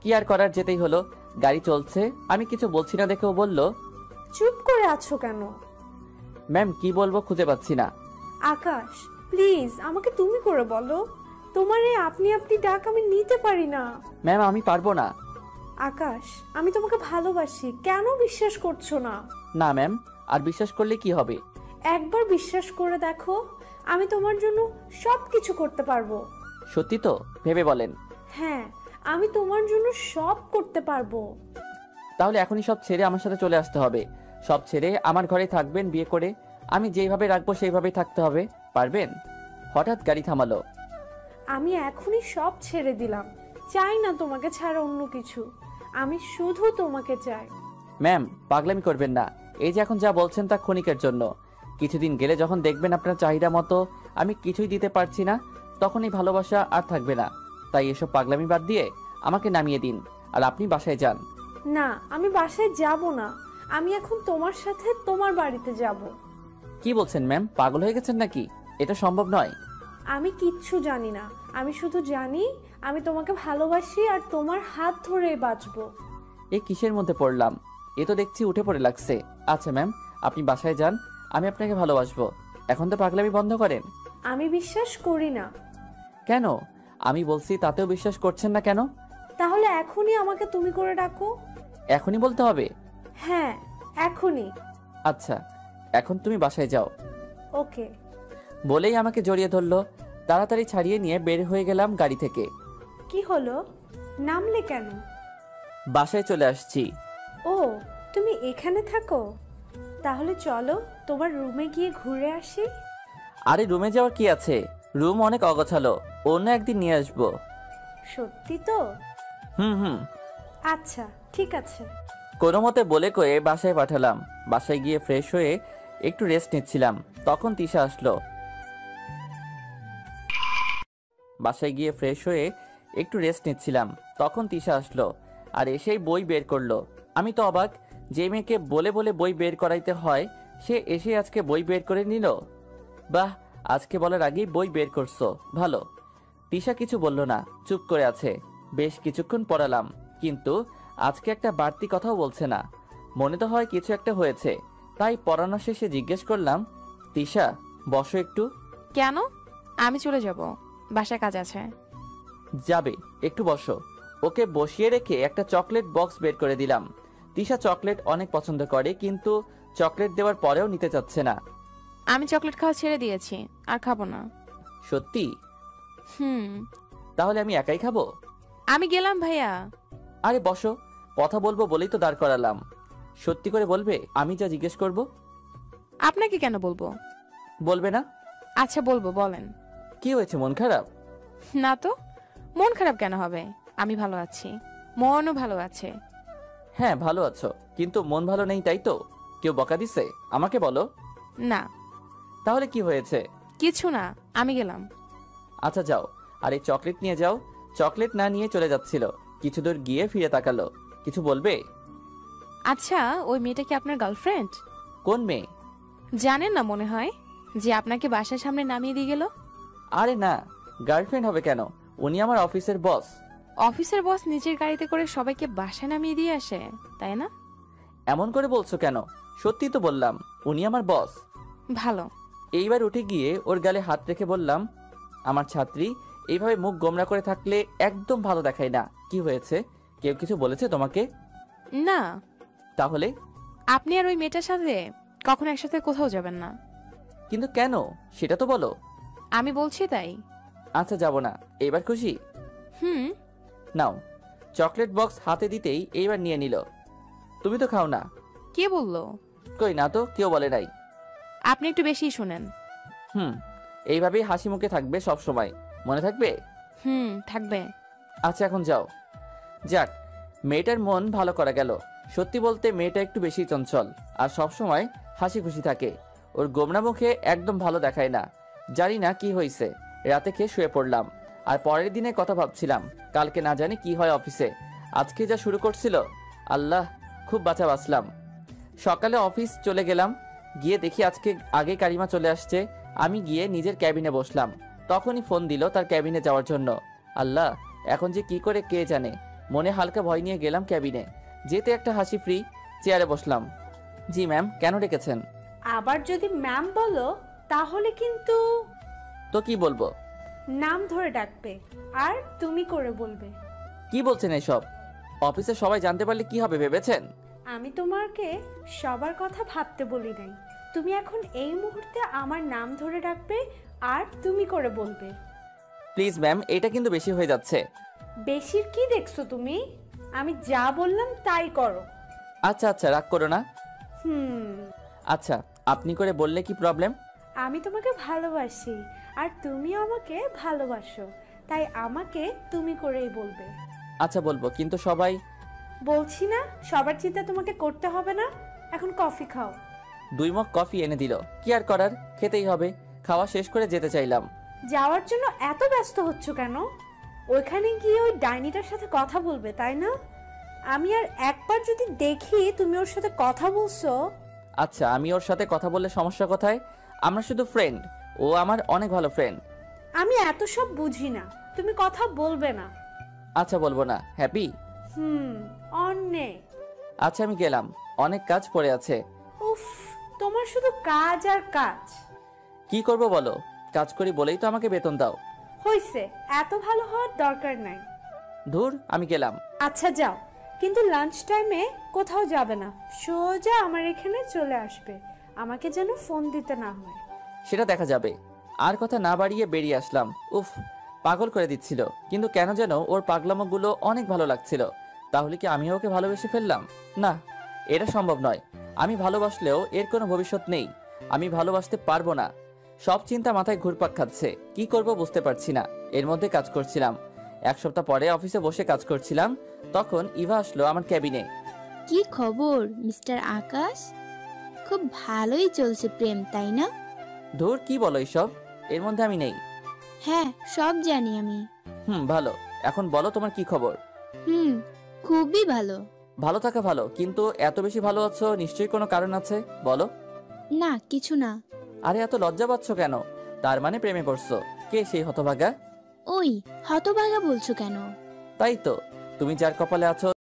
A: কি আর করার, যেতেই হলো। গাড়ি চলছে, আমি কিছু বলছি না দেখে ও বলল,
B: চুপ করে আছো কেন?
A: ম্যাম কি বলবো খুঁজে পাচ্ছি না।
B: আকাশ প্লিজ আমাকে তুমি করে বলো, তোমার এই আপনি আপনি ডাক আমি নিতে পারি না।
A: ম্যাম আমি পারবো না।
B: আকাশ, আমি তোমাকে ভালোবাসি, কেন বিশ্বাস করছো না?
A: না ম্যাম, আর বিশ্বাস করলে কি হবে?
B: একবার বিশ্বাস করে দেখো, আমি তোমার জন্য সব কিছু করতে পারবো।
A: সত্যি তো? ভেবে বলেন।
B: হ্যাঁ, আমি তোমার জন্য সব করতে পারবো।
A: তাহলে এখনই সব ছেড়ে আমার সাথে চলে আসতে হবে। সব ছেড়ে আমার ঘরে থাকবেন বিয়ে করে। আমি যেইভাবে রাখবো সেইভাবেই থাকতে হবে, পারবেন? হঠাৎ গাড়ি থামালো।
B: আমি এখনই সব ছেড়ে দিলাম, চাই না তোমাকে ছাড়া অন্য কিছু, আমি শুধু তোমাকে চাই।
A: ম্যাম পাগলামি করবেন না, এই যে এখন যা বলছেন তা ক্ষণিকের জন্য। কিছুদিন গেলে যখন দেখবেন আপনার চাহিদা মতো আমি কিছুই দিতে পারছি না, তখন এই ভালোবাসা আর থাকবে না। তাই এসব পাগলামি বাদ দিয়ে আমাকে নামিয়ে দিন আর আপনি বাসায় যান।
B: না, আমি বাসায় যাব না, আমি এখন তোমার সাথে তোমার বাড়িতে যাব।
A: কি বলছেন ম্যাম, পাগল হয়ে গেছেন নাকি? এটা সম্ভব নয়।
B: আমি কিচ্ছু জানি না, আমি শুধু জানি আমি তোমাকে ভালোবাসি আর তোমার হাত ধরেই বাঁচবো।
A: এ কিসের মধ্যে পড়লাম? এ তো দেখছি উঠে পড়ে লাগছে। আচ্ছা ম্যাম, আপনি বাসায় যান, আমি আপনাকে ভালোবাসবো। এখন তো পাগলামি বন্ধ করেন।
B: আমি বিশ্বাস করি না।
A: কেন? আমি বলছি তাতেও বিশ্বাস করছেন না কেন?
B: তাহলে এখনই আমাকে তুমি করে ডাকো।
A: এখনই বলতে হবে?
B: হ্যাঁ, এখনই।
A: আচ্ছা, এখন তুমি বাসায় যাও।
B: ওকে।
A: বলেই আমাকে জড়িয়ে ধরলো। তাড়াতাড়ি ছাড়িয়ে নিয়ে বের হয়ে গেলাম গাড়ি থেকে।
B: কি হলো, নামলে কেন?
A: বাসায় চলে আসছি।
B: ও, তুমি এখানে থাকো? তাহলে চলো তোমার রুমে গিয়ে ঘুরে আসি।
A: আরে রুমে যাওয়ার কি আছে? রুম অনেক অগোছালো, অন্য একদিন নিয়ে আসবো।
B: সত্যি তো?
A: হুম।
B: আচ্ছা, ঠিক আছে।
A: কোনো মতে বলে কয়ে বাসায় পাঠালাম। বাসায় গিয়ে ফ্রেশ হয়ে একটু রেস্ট নিচ্ছিলাম, তখন তিশা আসলো। আর এসেই বই বের করলো। আমি তো অবাক, যে মেয়েকে বলে বলে বই বের করাইতে হয় সে এসে আজকে বই বের করে নিল। বাহ, আজকে বলার আগেই বই বের করছো, ভালো। তিশা কিছু বলল না, চুপ করে আছে। বেশ কিছুক্ষণ পড়ালাম, কিন্তু আজকে একটা বাড়তি কথাও বলছে না। মনে তো হয় কিছু একটা হয়েছে, তাই পড়ানো শেষে জিজ্ঞেস করলাম, তিশা বসো একটু।
D: কেন? আমি চলে যাব, বাসায় কাজ আছে।
A: যাবে, একটু বসো। ওকে বসিয়ে রেখে একটা চকলেট বক্স বের করে দিলাম। তিশা চকলেট অনেক পছন্দ করে, কিন্তু চকলেট দেওয়ার পরেও নিতে চাচ্ছে না।
D: আমি চকলেট খাওয়া ছেড়ে দিয়েছি, আর খাবো না।
A: সত্যি?
D: হুম।
A: তাহলে আমি একাই খাবো?
D: আমি গেলাম ভাইয়া।
A: আরে বসো, কথা বলবো বলেই তো দাঁড় করালাম। সত্যি করে বলবে আমি যা জিজ্ঞেস করব?
D: আপনাকে কেন বলবো?
A: বলবে না?
D: আচ্ছা বলবো, বলেন।
A: কি হয়েছে, মন খারাপ?
D: না তো, মন খারাপ কেন হবে? আমি ভালো আছি, মনও ভালো আছে।
A: হ্যাঁ ভালো আছো, কিন্তু মন ভালো নেই, তাই তো? কেউ বকা দিছে? আমাকে বলো।
D: না।
A: তাহলে কি হয়েছে?
D: কিছু না, আমি গেলাম।
A: আচ্ছা যাও, আর এই চকলেট নিয়ে যাও। চকলেট না নিয়ে চলে যাচ্ছিল, কিছু দূর গিয়ে ফিরে তাকালো। কিছু বলবে?
D: আচ্ছা, ওই মেয়েটা কি আপনার গার্লফ্রেন্ড?
A: কোন মেয়ে?
D: জানেন না মনে হয়, যে আপনাকে বাসার সামনে নামিয়ে দিয়ে গেল?
A: আরে না, গার্লফ্রেন্ড হবে কেন? উনি আমার অফিসের বস।
D: অফিসের বস নিজের গাড়িতে করে সবাইকে বাসায় নামিয়ে দিয়ে আসে, তাই না?
A: এমন করে বলছো কেন? সত্যি তো বললাম, উনি আমার বস।
D: ভালো।
A: এইবার উঠে গিয়ে ওর গালে হাত রেখে বললাম, আমার ছাত্রী এইভাবে মুখ গোমরা করে থাকলে একদম ভালো দেখায় না। কি হয়েছে? কেউ কিছু বলেছে তোমাকে?
D: না।
A: তাহলে?
D: আপনি আর ওই মেয়েটার সাথে কখনো একসাথে কোথাও যাবেন না।
A: কিন্তু কেন, সেটা তো বলো।
D: আমি বলছি তাই।
A: আচ্ছা যাব না, এবার খুশি?
D: হুম।
A: নাও। চকলেট বক্স হাতে দিতেই এইবার নিয়ে নিল। তুমি তো খাও না।
D: কে বললো?
A: কই না তো, কেউ বলে নাই।
D: আপনি একটু বেশি শুনেন।
A: এইভাবেই হাসি মুখে থাকবে সব সময়, মনে থাকবে?
D: থাকবে।
A: আচ্ছা এখন যাও। যাক, মেয়েটার মন ভালো করা গেল। সত্যি বলতে মেয়েটা একটু বেশি চঞ্চল, আর সব সময় হাসি খুশি থাকে। ওর গোমরা মুখে একদম ভালো দেখায় না। জানি না কি হয়েছে, রাতে খেয়ে শুয়ে পড়লাম, আর পরের দিনে কথা ভাবছিলাম। কালকে না জানি কি হয় অফিসে। আজকে যা শুরু করছিল, আল্লাহ, খুব বাঁচা বাঁচলাম। সকালে অফিস চলে গেলাম, গিয়ে দেখি আজকে আগে কারিমা চলে আসছে। আমি গিয়ে নিজের ক্যাবিনে বসলাম, তখনই ফোন দিল তার ক্যাবিনে যাওয়ার জন্য। আল্লাহ, এখন যে কি করে কে জানে। মনে হালকা ভয় নিয়ে গেলাম ক্যাবিনে। যেতে একটা হাসি ফ্রি, চেয়ারে বসলাম। জি ম্যাম, কেন ডেকেছেন?
B: আবার যদি ম্যাম বলো তাহলে কিন্তু।
A: তো কি বলবো?
B: নাম ধরে ডাকবে আর তুমি করে বলবে।
A: কি বলছেন এসব? অফিসে সবাই জানতে পারলে কি হবে ভেবেছেন?
B: আমি তোমাকে সবার কথা ভাবতে বলি নাই। তুমি এখন এই মুহূর্তে আমার নাম ধরে ডাকবে আর তুমি করে বলবে।
A: প্লিজ ম্যাম, এটা কিন্তু বেশি হয়ে যাচ্ছে।
B: বেশির কি দেখছো তুমি? আমি যা বললাম তাই করো।
A: আচ্ছা আচ্ছা, রাগ করো না। আচ্ছা, আপনি করে বললে কি প্রবলেম?
B: আমি তোমাকে ভালোবাসি আর তুমিও আমাকে ভালোবাসো, তাই আমাকে তুমি করেই বলবে।
A: আচ্ছা বলবো, কিন্তু সবাই।
B: বলছি না, সবার চিন্তা তোমাকে করতে হবে না। এখন কফি খাও।
A: 2 মগ কফি এনে দিল, কি আর করার, খেতেই হবে। খাওয়া শেষ করে যেতে চাইলাম।
B: যাওয়ার জন্য এত ব্যস্ত হচ্ছ কেন? ওইখানে গিয়ে ওই ডাইনিটার সাথে কথা বলবে, তাই না? আমি আর একবার যদি দেখি তুমি ওর সাথে কথা বলছো।
A: আচ্ছা, আমি ওর সাথে কথা বললে সমস্যা কোথায়? আমরা শুধু ফ্রেন্ড, ও আমার অনেক ভালো ফ্রেন্ড।
B: আমি এত সব বুঝি না। তুমি কথা বলবে না।
A: আচ্ছা বলবো না, হ্যাপি?
B: অনেক।
A: আচ্ছা আমি গেলাম, অনেক কাজ পড়ে আছে।
B: উফ, তোমার শুধু কাজ আর কাজ।
A: কি করব বলো, কাজ করি বলেই তো আমাকে বেতন দাও।
B: হইছে, এত ভালো হওয়ার দরকার নাই।
A: ধুর, আমি গেলাম।
B: আচ্ছা যাও, কিন্তু লাঞ্চ টাইমে কোথাও যাবে না, সোজা আমার এখানে চলে আসবে। আমাকে যেন ফোন দিতে না হয়।
A: সেটা দেখা যাবে। আর কথা না বাড়িয়ে বেরিয়ে আসলাম। উফ, পাগল করে দিচ্ছিল, কিন্তু কেন যেন ওর পাগলামোগুলো অনেক ভালো লাগছিল। তাহলে কি আমিও ওকে ভালোবেসে ফেললাম? না, এটা সম্ভব নয়। আমি ভালোবাসলেও এর কোনো ভবিষ্যৎ নেই। আমি ভালোবাসতে পারবো না। সব চিন্তা মাথায় ঘুরপাক খাচ্ছে, কি করব বুঝতে পারছি না। এর মধ্যে কাজ করছিলাম। এক সপ্তাহ পরে অফিসে বসে কাজ করছিলাম, তখন ইভা আসলো আমার ক্যাবিনে।
F: কি খবর মিস্টার আকাশ? খুব ভালোই চলছে প্রেম, তাই না?
A: ধুর, কি বলো এইসব? এর মধ্যে আমি নেই।
F: হ্যাঁ, সব জানি আমি।
A: ভালো। এখন বলো তোমার কি খবর?
F: খুবই ভালো।
A: ভালো থাকা ভালো, কিন্তু এত বেশি ভালো আছো, নিশ্চয়ই কোনো কারণ আছে, বলো।
F: না, কিছু না।
A: আরে এত লজ্জা পাচ্ছ কেন? তার মানে প্রেমে পড়ছো? কে সেই হতভাগা?
F: ওই হতভাগা বলছো কেন?
A: তাই তো, তুমি যার কপালে আছো